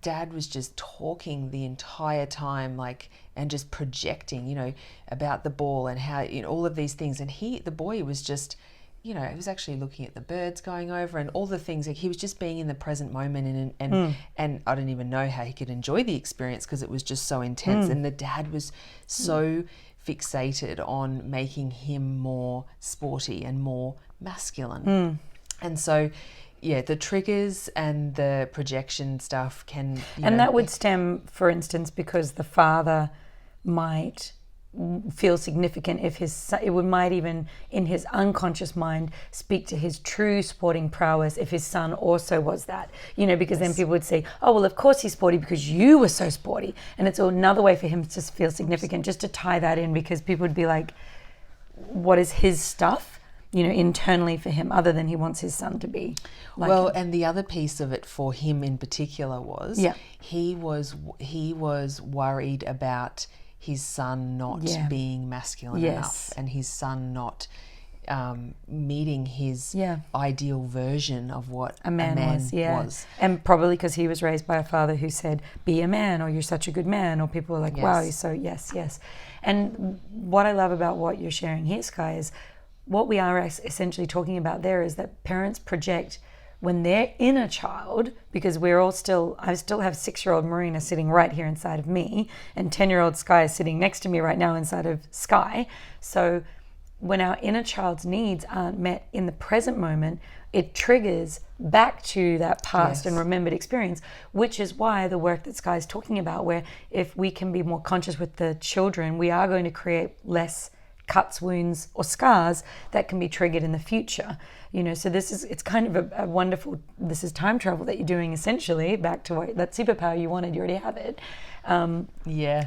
dad was just talking the entire time, like, and just projecting, about the ball and how, all of these things. And the boy was just, he was actually looking at the birds going over and all the things. Like he was just being in the present moment, and I don't even know how he could enjoy the experience because it was just so intense. And the dad was so fixated on making him more sporty and more masculine. And so, the triggers and the projection stuff can... And that would stem, for instance, because the father might feel significant if might even in his unconscious mind speak to his true sporting prowess if his son also was that, because then people would say, oh, well, of course he's sporty because you were so sporty. And it's another way for him to feel significant, just to tie that in, because people would be like, what is his stuff, internally for him, other than he wants his son to be like him. And the other piece of it for him in particular was he was worried about his son not being masculine enough, and his son not meeting his ideal version of what a man was. And probably because he was raised by a father who said, be a man, or you're such a good man, or people were like, wow, you're so, yes. And what I love about what you're sharing here, Skye, is what we are essentially talking about there is that parents project when they're in a child, because I still have 6-year-old Marina sitting right here inside of me, and 10-year-old Skye is sitting next to me right now inside of Skye. So when our inner child's needs aren't met in the present moment, it triggers back to that past and remembered experience, which is why the work that Skye's talking about, where if we can be more conscious with the children, we are going to create less cuts, wounds, or scars that can be triggered in the future. So it's kind of a wonderful, this is time travel that you're doing essentially, back to that superpower you wanted, you already have it.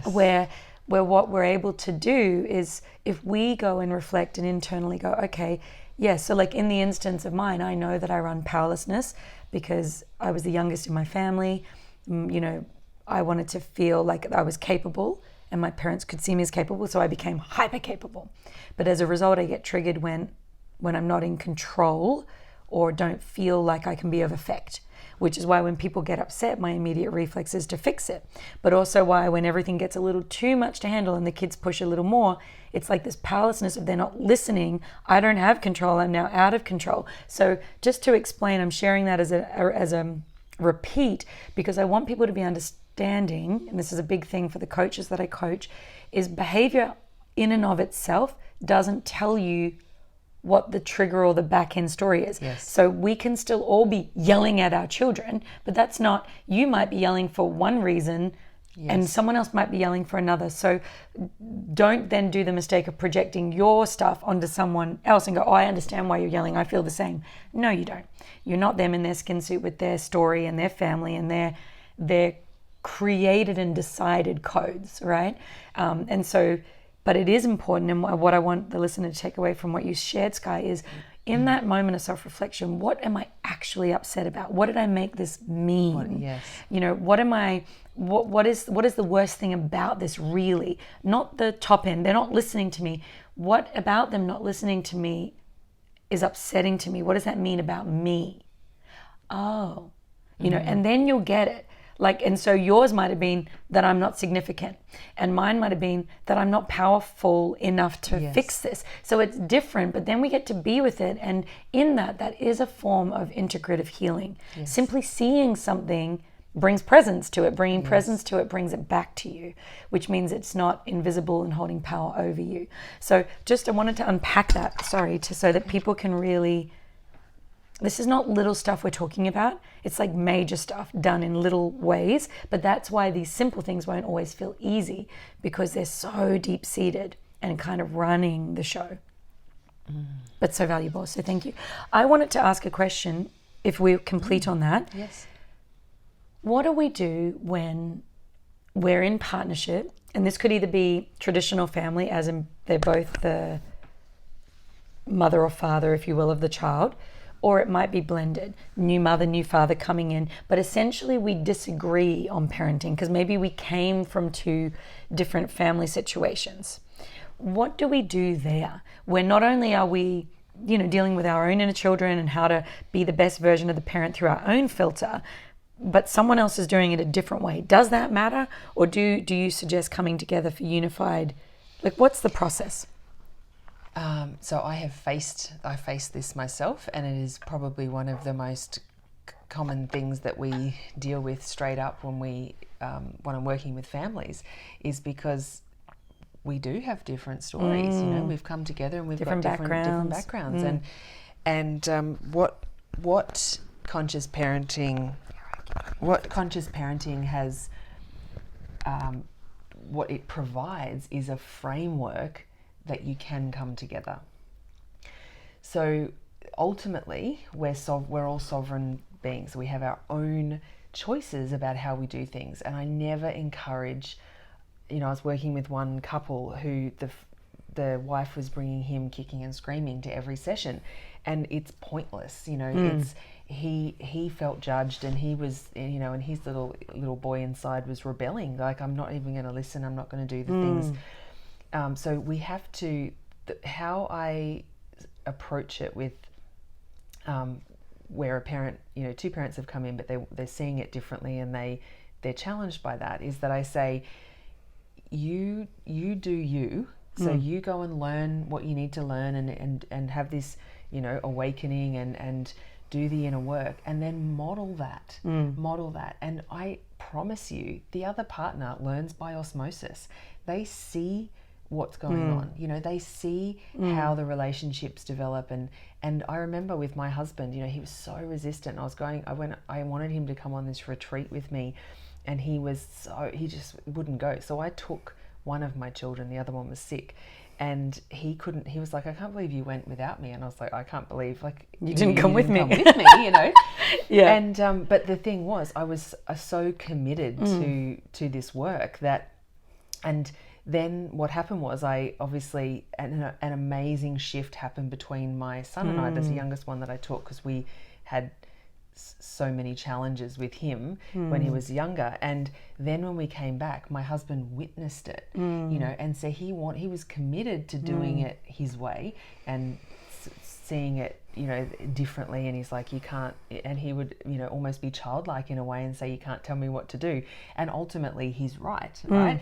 Where what we're able to do is, if we go and reflect and internally go, okay, so like in the instance of mine, I know that I run powerlessness because I was the youngest in my family. I wanted to feel like I was capable, and my parents could see me as capable, so I became hyper capable. But as a result, I get triggered when I'm not in control or don't feel like I can be of effect, which is why when people get upset, my immediate reflex is to fix it. But also why when everything gets a little too much to handle and the kids push a little more, it's like this powerlessness of they're not listening. I don't have control. I'm now out of control. So just to explain, I'm sharing that as a repeat, because I want people to be understanding, and this is a big thing for the coaches that I coach, is behavior in and of itself doesn't tell you what the trigger or the back end story is. So we can still all be yelling at our children, but that's not, you might be yelling for one reason and someone else might be yelling for another. So don't then do the mistake of projecting your stuff onto someone else and go, oh, I understand why you're yelling, I feel the same. No, you don't. You're not them in their skin suit with their story and their family and their created and decided codes, right? And so, but it is important, and what I want the listener to take away from what you shared, Skye, is in that moment of self-reflection, what am I actually upset about? What did I make this mean? What is the worst thing about this really? Not the top end. They're not listening to me. What about them not listening to me is upsetting to me? What does that mean about me? Oh, and then you'll get it. And so yours might have been that I'm not significant, and mine might have been that I'm not powerful enough to fix this. So it's different, but then we get to be with it. And in that is a form of integrative healing. Simply seeing something brings presence to it. Bringing presence to it brings it back to you, which means it's not invisible and holding power over you. So I wanted to unpack that, so that people can really... This is not little stuff we're talking about. It's like major stuff done in little ways. But that's why these simple things won't always feel easy, because they're so deep-seated and kind of running the show. but so valuable. So thank you. I wanted to ask a question, if we're complete on that. Yes. What do we do when we're in partnership? And this could either be traditional family, as in they're both the mother or father, if you will, of the child, or it might be blended, new mother, new father coming in, but essentially we disagree on parenting because maybe we came from two different family situations. What do we do there, where not only are we, dealing with our own inner children and how to be the best version of the parent through our own filter, but someone else is doing it a different way? Does that matter? Or do you suggest coming together for unified, what's the process? So I faced this myself, and it is probably one of the most common things that we deal with straight up when I'm working with families, is because we do have different stories. We've come together and we've got different backgrounds, and what conscious parenting has, what it provides is a framework that you can come together. So ultimately, we're all sovereign beings. We have our own choices about how we do things. And I never encourage, I was working with one couple who the wife was bringing him kicking and screaming to every session, and it's pointless. It's he felt judged, and he was, and his little boy inside was rebelling. Like, I'm not even going to listen. I'm not going to do the things. So we have to, how I approach it with, where a parent, two parents have come in, but they're seeing it differently, and they're challenged by that, is that I say, you do you. So you go and learn what you need to learn, and have this, awakening, and do the inner work, and then model that. And I promise you, the other partner learns by osmosis. They see what's going on. They see how the relationships develop, and I remember with my husband, he was so resistant. I wanted him to come on this retreat with me, and he just wouldn't go. So I took one of my children, the other one was sick, and he was like, I can't believe you went without me. And I was like, I can't believe you didn't come with me. Yeah. And but the thing was, I was so committed to this work that, and then what happened was, I obviously, an amazing shift happened between my son and I. That's the youngest one that I taught, because we had so many challenges with him when he was younger. And then when we came back, my husband witnessed it, and so he was committed to doing it his way and seeing it, differently. And he's like, you can't, and he would, almost be childlike in a way and say, you can't tell me what to do. And ultimately he's right? I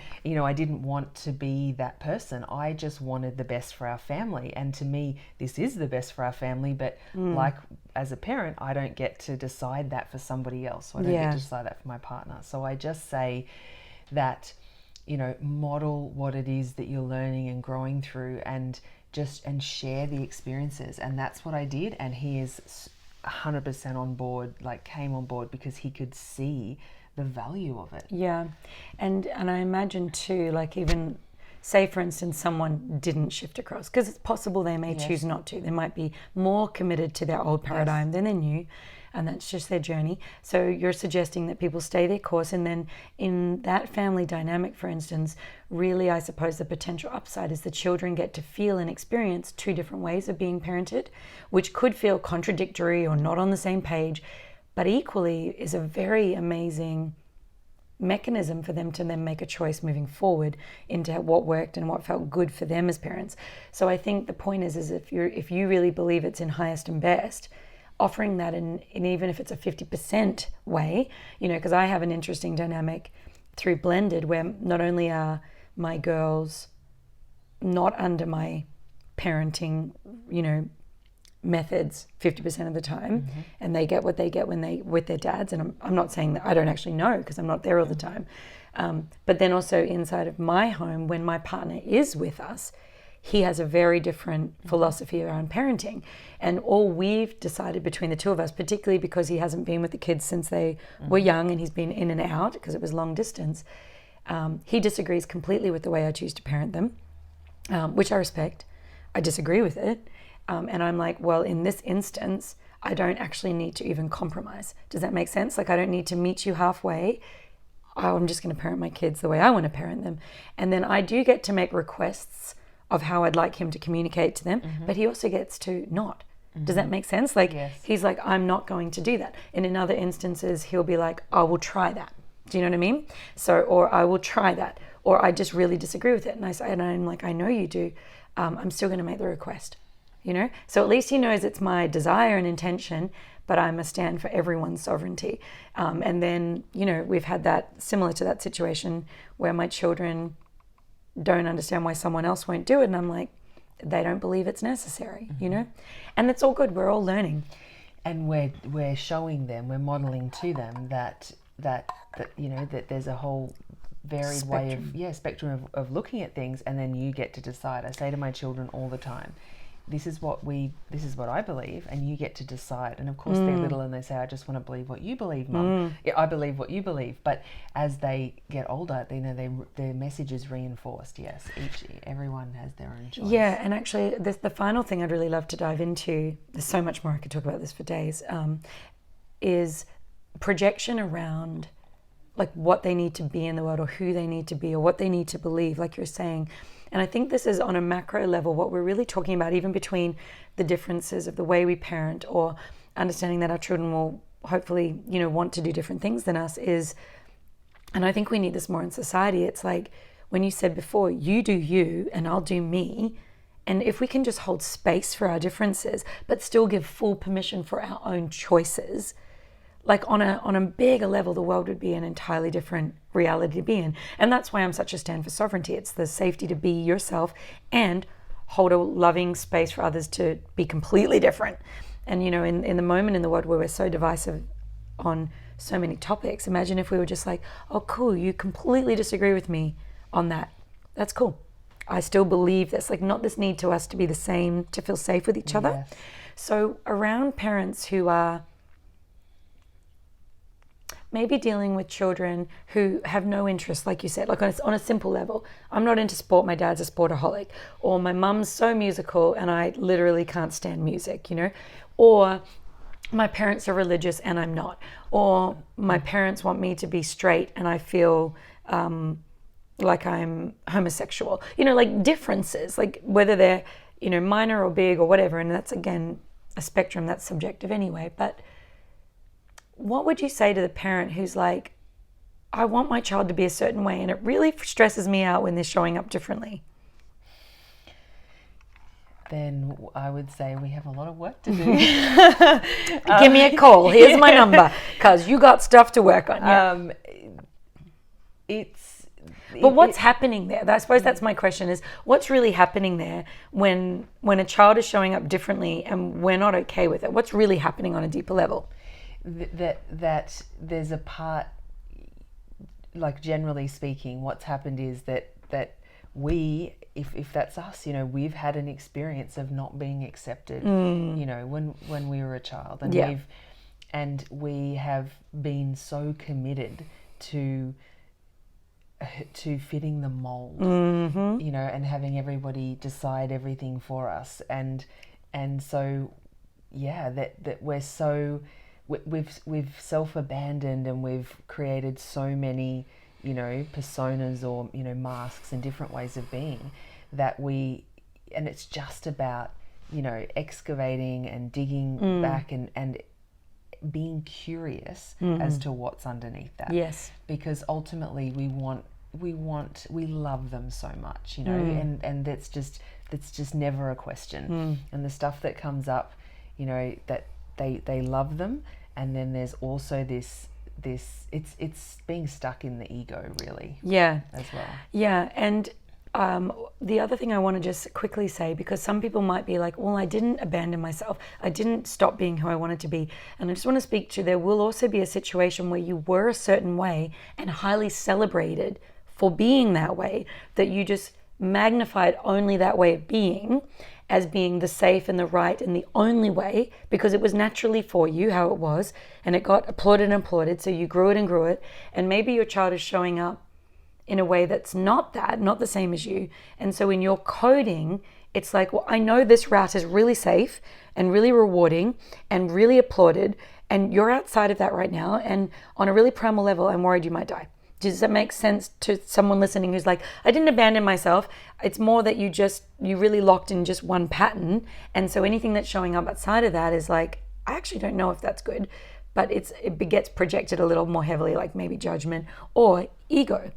didn't want to be that person. I just wanted the best for our family. And to me, this is the best for our family. But like, as a parent, I don't get to decide that for somebody else. So I don't get to decide that for my partner. So I just say that, model what it is that you're learning and growing through, and share the experiences. And that's what I did. And he is 100% on board, came on board because he could see the value of it. Yeah. And I imagine too, even say, for instance, someone didn't shift across, because it's possible they may choose not to. They might be more committed to their old paradigm than their new, and that's just their journey. So you're suggesting that people stay their course, and then in that family dynamic, for instance, really, I suppose the potential upside is the children get to feel and experience two different ways of being parented, which could feel contradictory or not on the same page, but equally is a very amazing mechanism for them to then make a choice moving forward into what worked and what felt good for them as parents. So I think the point is if you really believe it's in highest and best, offering that in even if it's a 50% way, because I have an interesting dynamic through blended, where not only are my girls not under my parenting, methods 50% of the time, and they get what they get when they with their dads. And I'm not saying that I don't actually know, because I'm not there all the time. But then also inside of my home, when my partner is with us, he has a very different philosophy around parenting. And all we've decided between the two of us, particularly because he hasn't been with the kids since they were young, and he's been in and out because it was long distance, he disagrees completely with the way I choose to parent them, which I respect. I disagree with it. And I'm like, well, in this instance, I don't actually need to even compromise. Does that make sense? Like, I don't need to meet you halfway. I'm just going to parent my kids the way I want to parent them. And then I do get to make requests of how I'd like him to communicate to them, but he also gets to not. Does that make sense? Like, he's like, I'm not going to do that. And in other instances, he'll be like, I will try that. Do you know what I mean? So, or I will try that. Or I just really disagree with it. And I'm like, I know you do. I'm still going to make the request, you know? So at least he knows it's my desire and intention, but I must stand for everyone's sovereignty. And then, you know, we've had that similar to that situation where my children don't understand why someone else won't do it. And I'm like, they don't believe it's necessary, you know? And it's all good. We're all learning. And we're showing them, we're modeling to them that you know, that there's a whole varied spectrum of looking at things, and then you get to decide. I say to my children all the time, this is what I believe, and you get to decide. And of course they're little and they say, I just want to believe what you believe, Mum. Yeah, I believe what you believe. But as they get older, you know, their message is reinforced. Yes, everyone has their own choice. Yeah, and actually the final thing I'd really love to dive into, there's so much more, I could talk about this for days, is projection around like what they need to be in the world, or who they need to be, or what they need to believe, like you're saying. And I think this is on a macro level what we're really talking about, even between the differences of the way we parent, or understanding that our children will hopefully, you know, want to do different things than us is, and I think we need this more in society. It's like when you said before, you do you and I'll do me. And if we can just hold space for our differences, but still give full permission for our own choices, like on a bigger level, the world would be an entirely different reality to be in. And that's why I'm such a stand for sovereignty. It's the safety to be yourself and hold a loving space for others to be completely different. And, you know, in the moment in the world where we're so divisive on so many topics, imagine if we were just like, oh, cool, you completely disagree with me on that. That's cool. I still believe this, like not this need to us to be the same, to feel safe with each other. Yes. So around parents who are maybe dealing with children who have no interest, like you said, like on a simple level. I'm not into sport, my dad's a sportaholic. Or my mum's so musical and I literally can't stand music, you know. Or my parents are religious and I'm not. Or my parents want me to be straight and I feel like I'm homosexual. You know, like differences, like whether they're, you know, minor or big or whatever. And that's, again, a spectrum that's subjective anyway. But what would you say to the parent who's like, I want my child to be a certain way and it really stresses me out when they're showing up differently? Then I would say we have a lot of work to do. Give me a call. Here's my number, because you got stuff to work on. Yeah. But what's happening there? I suppose that's my question, is what's really happening there when a child is showing up differently and we're not okay with it? What's really happening on a deeper level? That there's a part, like generally speaking, what's happened is that we, if that's us, you know, we've had an experience of not being accepted, you know, when we were a child, and we have been so committed to fitting the mold, you know, and having everybody decide everything for us, and so that we're so. We've self-abandoned, and we've created so many, you know, personas or, you know, masks and different ways of being and it's just about, you know, excavating and digging back and being curious as to what's underneath that. Yes. Because ultimately we love them so much, you know, and that's just never a question. And the stuff that comes up, you know, that they love them, and then there's also this it's being stuck in the ego, really. Yeah. As well. Yeah, and the other thing I want to just quickly say, because some people might be like, well, I didn't abandon myself. I didn't stop being who I wanted to be. And I just want to speak to, there will also be a situation where you were a certain way and highly celebrated for being that way, that you just magnified only that way of being as being the safe and the right and the only way, because it was naturally for you how it was, and it got applauded and applauded, so you grew it and grew it. And maybe your child is showing up in a way that's not the same as you. And so in your coding, it's like, well, I know this route is really safe and really rewarding and really applauded, and you're outside of that right now, and on a really primal level, I'm worried you might die. Does that make sense to someone listening who's like, I didn't abandon myself? It's more that you really locked in just one pattern, and so anything that's showing up outside of that is like, I actually don't know if that's good, but it gets projected a little more heavily, like maybe judgment or ego.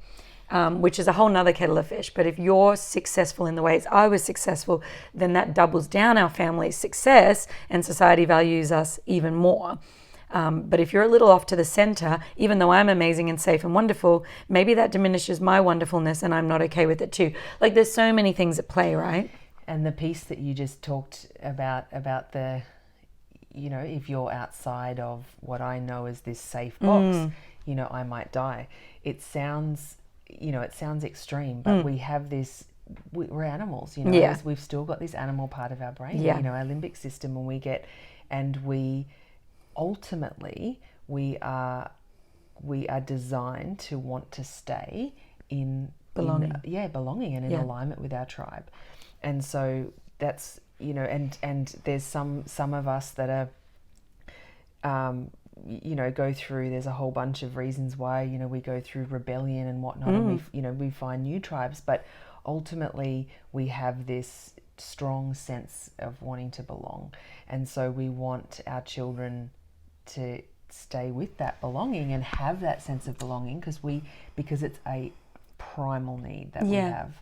Which is a whole nother kettle of fish. But if you're successful in the ways I was successful, then that doubles down our family's success, and society values us even more. But if you're a little off to the center, even though I'm amazing and safe and wonderful, maybe that diminishes my wonderfulness and I'm not okay with it too. Like, there's so many things at play, right? And the piece that you just talked about the, if you're outside of what I know as this safe box, I might die. It sounds extreme, but we have this, we're animals, we've still got this animal part of our brain, our limbic system, and we ultimately, we are designed to want to stay in belonging and in alignment with our tribe. And so that's, and there's some of us that are, go through, there's a whole bunch of reasons why, we go through rebellion and whatnot, and we find new tribes, but ultimately we have this strong sense of wanting to belong. And so we want our children to stay with that belonging and have that sense of belonging because it's a primal need that we have.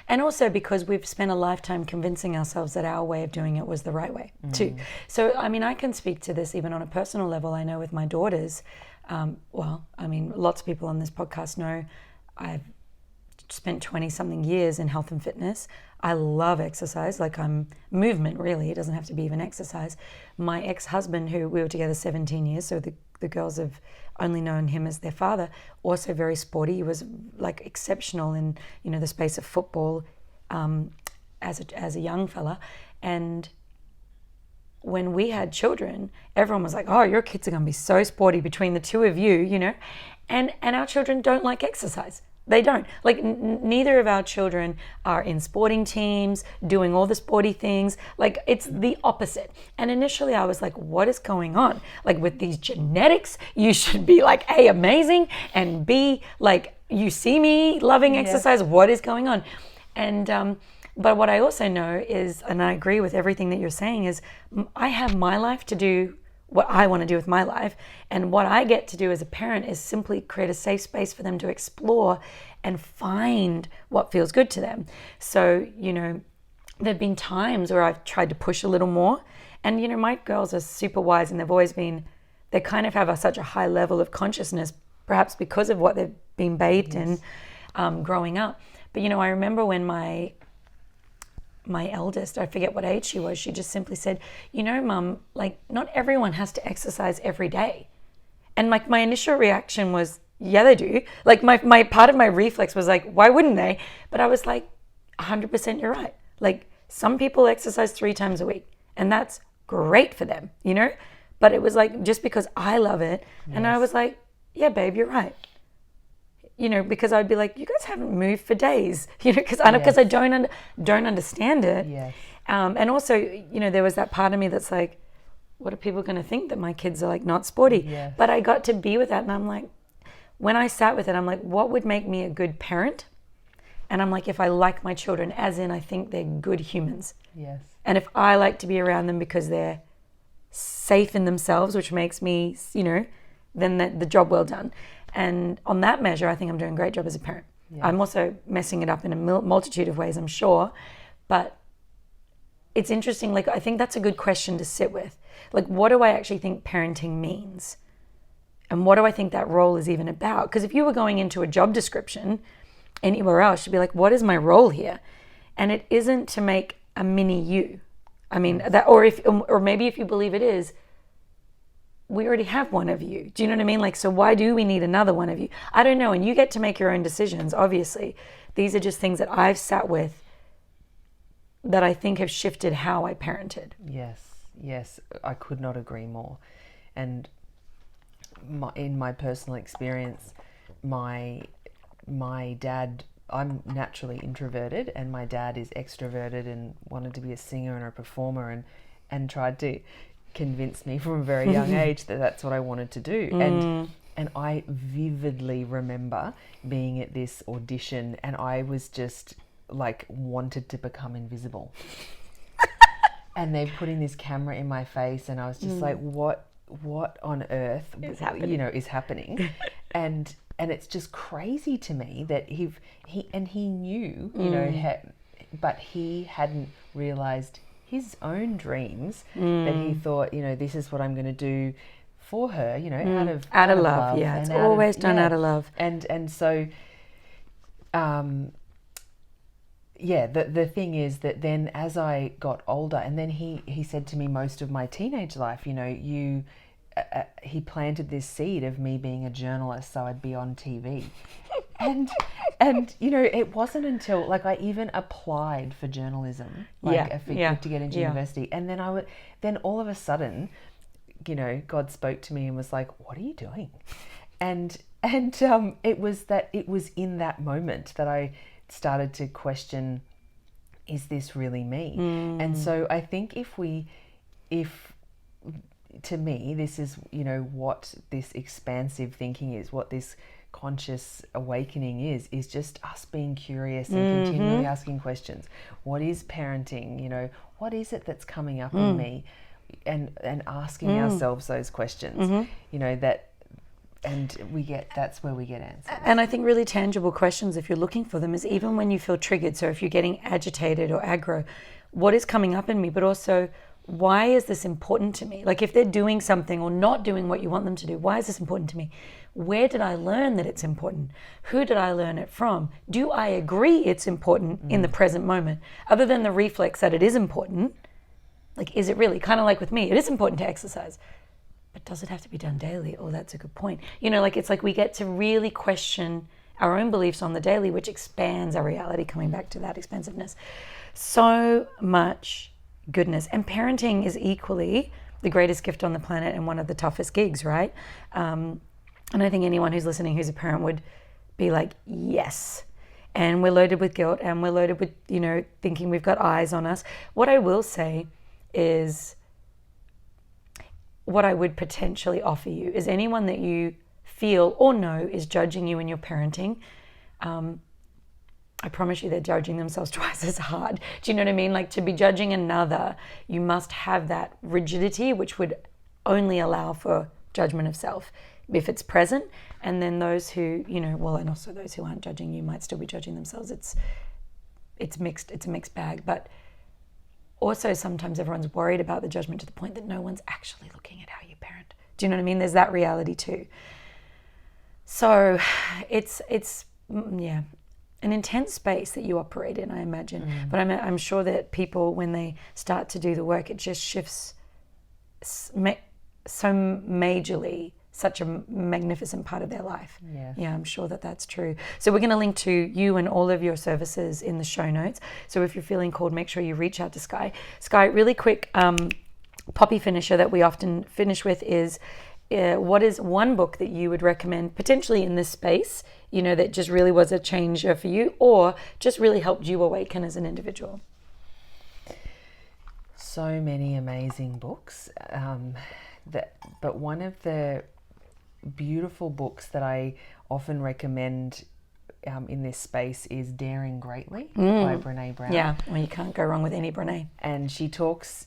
And also because we've spent a lifetime convincing ourselves that our way of doing it was the right way too. So, I can speak to this even on a personal level. I know with my daughters, lots of people on this podcast know I've spent 20-something years in health and fitness. I love exercise, like I'm movement really. It doesn't have to be even exercise. My ex-husband, who we were together 17 years, so the girls have only known him as their father, also very sporty. He was like exceptional in, the space of football as a young fella. And when we had children, everyone was like, oh, your kids are going to be so sporty between the two of you, and our children don't like exercise. They don't. Like, neither of our children are in sporting teams, doing all the sporty things. Like, it's the opposite. And initially I was like, what is going on? Like, with these genetics, you should be like, A, amazing, and B, like, you see me loving exercise. What is going on? And, but what I also know is, and I agree with everything that you're saying, is I have my life to do what I want to do with my life. And what I get to do as a parent is simply create a safe space for them to explore and find what feels good to them. So, there've been times where I've tried to push a little more. And, my girls are super wise, and they kind of have such a high level of consciousness, perhaps because of what they've been bathed in growing up. But, I remember when my eldest, I forget what age she was, she just simply said, Mum, like, not everyone has to exercise every day. And like, my initial reaction was, yeah, they do. Like, my part of my reflex was like, why wouldn't they? But I was like, 100% you're right. Like, some people exercise 3 times a week, and that's great for them, But it was like, just because I love it, and I was like, yeah, babe, you're right. Because I'd be like, you guys haven't moved for days, because I don't understand it. Yes. And also, there was that part of me that's like, what are people going to think that my kids are like not sporty? Yes. But I got to be with that, and I'm like, when I sat with it, I'm like, what would make me a good parent? And I'm like, if I like my children, as in I think they're good humans. Yes. And if I like to be around them because they're safe in themselves, which makes me, then the job well done. And on that measure, I think I'm doing a great job as a parent. Yes. I'm also messing it up in a multitude of ways, I'm sure. But it's interesting. Like, I think that's a good question to sit with. Like, what do I actually think parenting means? And what do I think that role is even about? Because if you were going into a job description anywhere else, you'd be like, what is my role here? And it isn't to make a mini you. I mean, that, or maybe if you believe it is, we already have one of you. Do you know what I mean? Like, so why do we need another one of you? I don't know. And you get to make your own decisions, obviously. These are just things that I've sat with that I think have shifted how I parented. Yes. I could not agree more. And in my personal experience, my my dad, I'm naturally introverted, and my dad is extroverted and wanted to be a singer and a performer, and tried to convince me from a very young age that that's what I wanted to do. And I vividly remember being at this audition, and I was just like wanted to become invisible. And they're putting this camera in my face, and I was just like, what on earth is happening? And it's just crazy to me that he knew, but he hadn't realized his own dreams, that he thought, this is what I'm going to do for her, out of love. Yeah, it's always done out of love. And so, the thing is that then as I got older, and then he said to me most of my teenage life, he planted this seed of me being a journalist so I'd be on TV. and it wasn't until I even applied for journalism to get into university, and then all of a sudden, God spoke to me and was like, what are you doing? And it was in that moment that I started to question, is this really me? And so I think if to me, this is, what this expansive thinking is, what this conscious awakening is just us being curious and continually asking questions. What is parenting? What is it that's coming up in me? And asking ourselves those questions, that's where we get answers. And I think really tangible questions, if you're looking for them, is even when you feel triggered. So if you're getting agitated or aggro, what is coming up in me? But also, why is this important to me? Like if they're doing something or not doing what you want them to do, why is this important to me? Where did I learn that it's important? Who did I learn it from? Do I agree it's important in the present moment? Other than the reflex that it is important, is it really? Kind of like with me, it is important to exercise. But does it have to be done daily? Oh, that's a good point. It's like we get to really question our own beliefs on the daily, which expands our reality, coming back to that expansiveness. So much goodness. And parenting is equally the greatest gift on the planet and one of the toughest gigs, right? And I think anyone who's listening who's a parent would be like, yes. And we're loaded with guilt, and we're loaded with, thinking we've got eyes on us. What I will say is, what I would potentially offer you is anyone that you feel or know is judging you in your parenting, I promise you they're judging themselves twice as hard. Do you know what I mean? To be judging another, you must have that rigidity, which would only allow for judgment of self if it's present. And then those who, and also those who aren't judging you might still be judging themselves. It's mixed. It's a mixed bag. But also sometimes everyone's worried about the judgment to the point that no one's actually looking at how you parent. Do you know what I mean? There's that reality too. So it's an intense space that you operate in, I imagine. But I'm sure that people, when they start to do the work, it just shifts so majorly, such a magnificent part of their life. Yeah, I'm sure that that's true. So we're going to link to you and all of your services in the show notes. So if you're feeling called, make sure you reach out to Skye. Skye, really quick poppy finisher that we often finish with is, what is one book that you would recommend potentially in this space, that just really was a changer for you or just really helped you awaken as an individual? So many amazing books. But one of the beautiful books that I often recommend in this space is Daring Greatly by Brené Brown. Yeah, well, you can't go wrong with any Brené. And she talks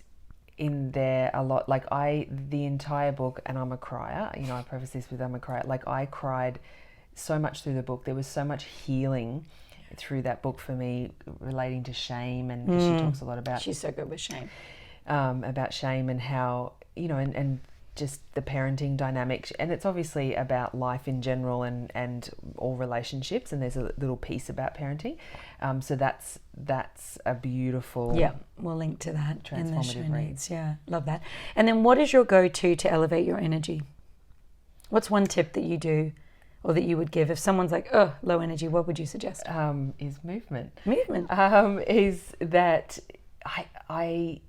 in there a lot, the entire book, and I'm a crier, I preface this with I'm a crier, I cried so much through the book. There was so much healing through that book for me, relating to shame, and she talks a lot about, she's so good with shame, about shame and how, and just the parenting dynamic, and it's obviously about life in general and all relationships, and there's a little piece about parenting, so that's a beautiful, we'll link to that in the show read. notes. Love that. And then what is your go-to to elevate your energy? What's one tip that you do or that you would give if someone's like, oh, low energy? What would you suggest? Is movement. Is that I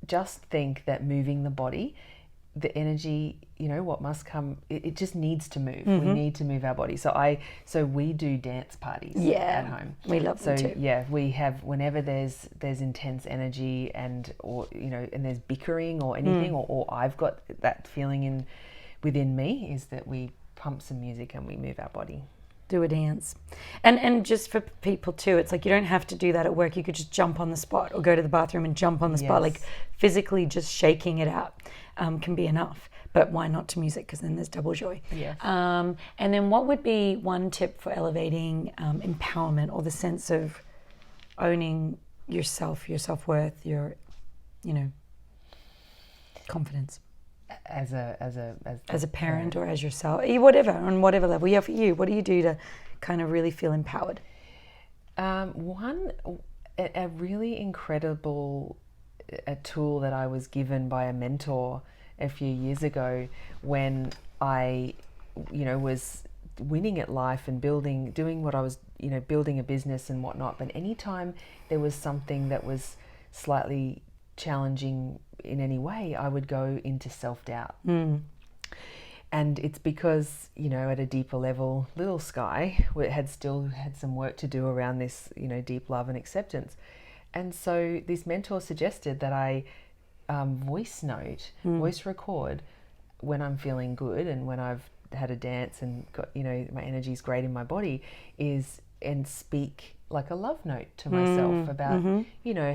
just think that moving the body the energy, what must come, it just needs to move. We need to move our body. So we do dance parties at home. We love them too. Yeah, we have, whenever there's intense energy and there's bickering or anything, or I've got that feeling within me, is that we pump some music and we move our body. Do a dance. And just for people too, it's like you don't have to do that at work. You could just jump on the spot or go to the bathroom and jump on the spot. Like physically just shaking it out can be enough. But why not to music? Because then there's double joy. Yes. And then what would be one tip for elevating empowerment, or the sense of owning yourself, your self-worth, your, confidence? As a parent or as yourself, whatever, on whatever level. Yeah, for you, what do you do to kind of really feel empowered? A really incredible tool that I was given by a mentor a few years ago, when I, was winning at life and doing what I was, building a business and whatnot. But anytime there was something that was slightly challenging in any way, I would go into self-doubt. And it's because, at a deeper level, little Skye had some work to do around this, deep love and acceptance. And so this mentor suggested that I voice record when I'm feeling good and when I've had a dance and got, my energy's great in my body, and speak like a love note to myself about,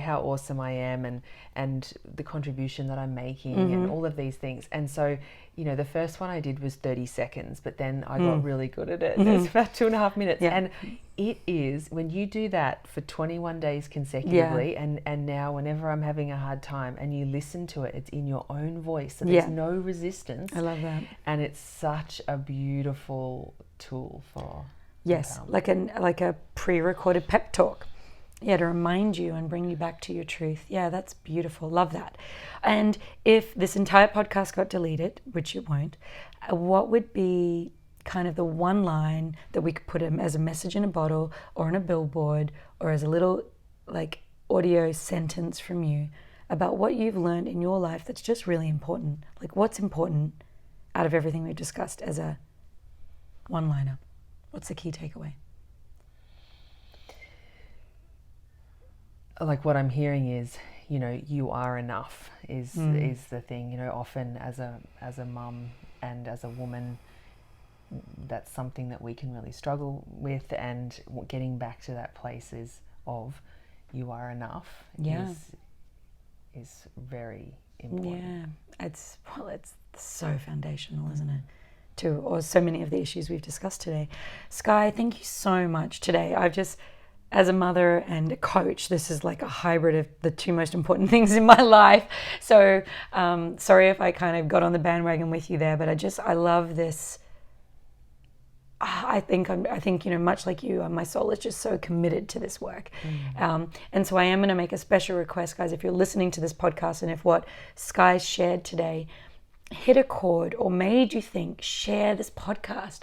how awesome I am and the contribution that I'm making and all of these things. And so, the first one I did was 30 seconds, but then I got really good at it. It was about 2.5 minutes. Yeah. And it is, when you do that for 21 days consecutively, and now whenever I'm having a hard time and you listen to it, it's in your own voice. So there's no resistance. I love that. And it's such a beautiful tool for... Yes, like a pre-recorded pep talk. Yeah, to remind you and bring you back to your truth. Yeah, that's beautiful. Love that. And if this entire podcast got deleted, which it won't, what would be kind of the one line that we could put as a message in a bottle or on a billboard or as a little like audio sentence from you about what you've learned in your life that's just really important? Like, what's important out of everything we've discussed as a one-liner? What's the key takeaway? Like, what I'm hearing is, you are enough is the thing. Often as a mum and as a woman, that's something that we can really struggle with, and getting back to that place of you are enough is very important. Yeah, it's so foundational, isn't it? Or so many of the issues we've discussed today. Skye, thank you so much today. As a mother and a coach, this is like a hybrid of the two most important things in my life. So sorry if I kind of got on the bandwagon with you there, but I love this. I think much like you, my soul is just so committed to this work. And so I am going to make a special request, guys, if you're listening to this podcast and if what Skye shared today hit a chord or made you think, share this podcast.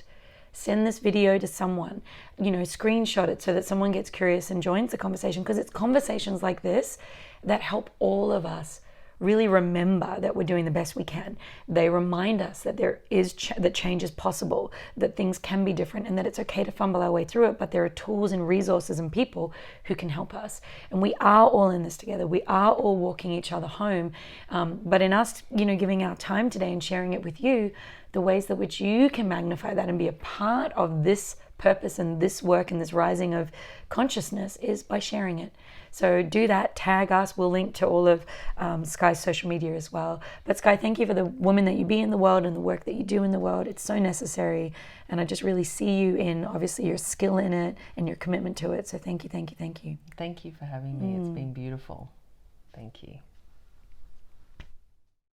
Send this video to someone, screenshot it so that someone gets curious and joins the conversation, because it's conversations like this that help all of us really remember that we're doing the best we can. They remind us that that change is possible, that things can be different, and that it's okay to fumble our way through it, but there are tools and resources and people who can help us. And we are all in this together. We are all walking each other home. But in us, giving our time today and sharing it with you, the ways that which you can magnify that and be a part of this purpose and this work and this rising of consciousness is by sharing it. So do that, tag us. We'll link to all of Skye's social media as well. But Skye, thank you for the woman that you be in the world and the work that you do in the world. It's so necessary. And I just really see you in, obviously, your skill in it and your commitment to it. So thank you, thank you, thank you. Thank you for having me. It's been beautiful. Thank you.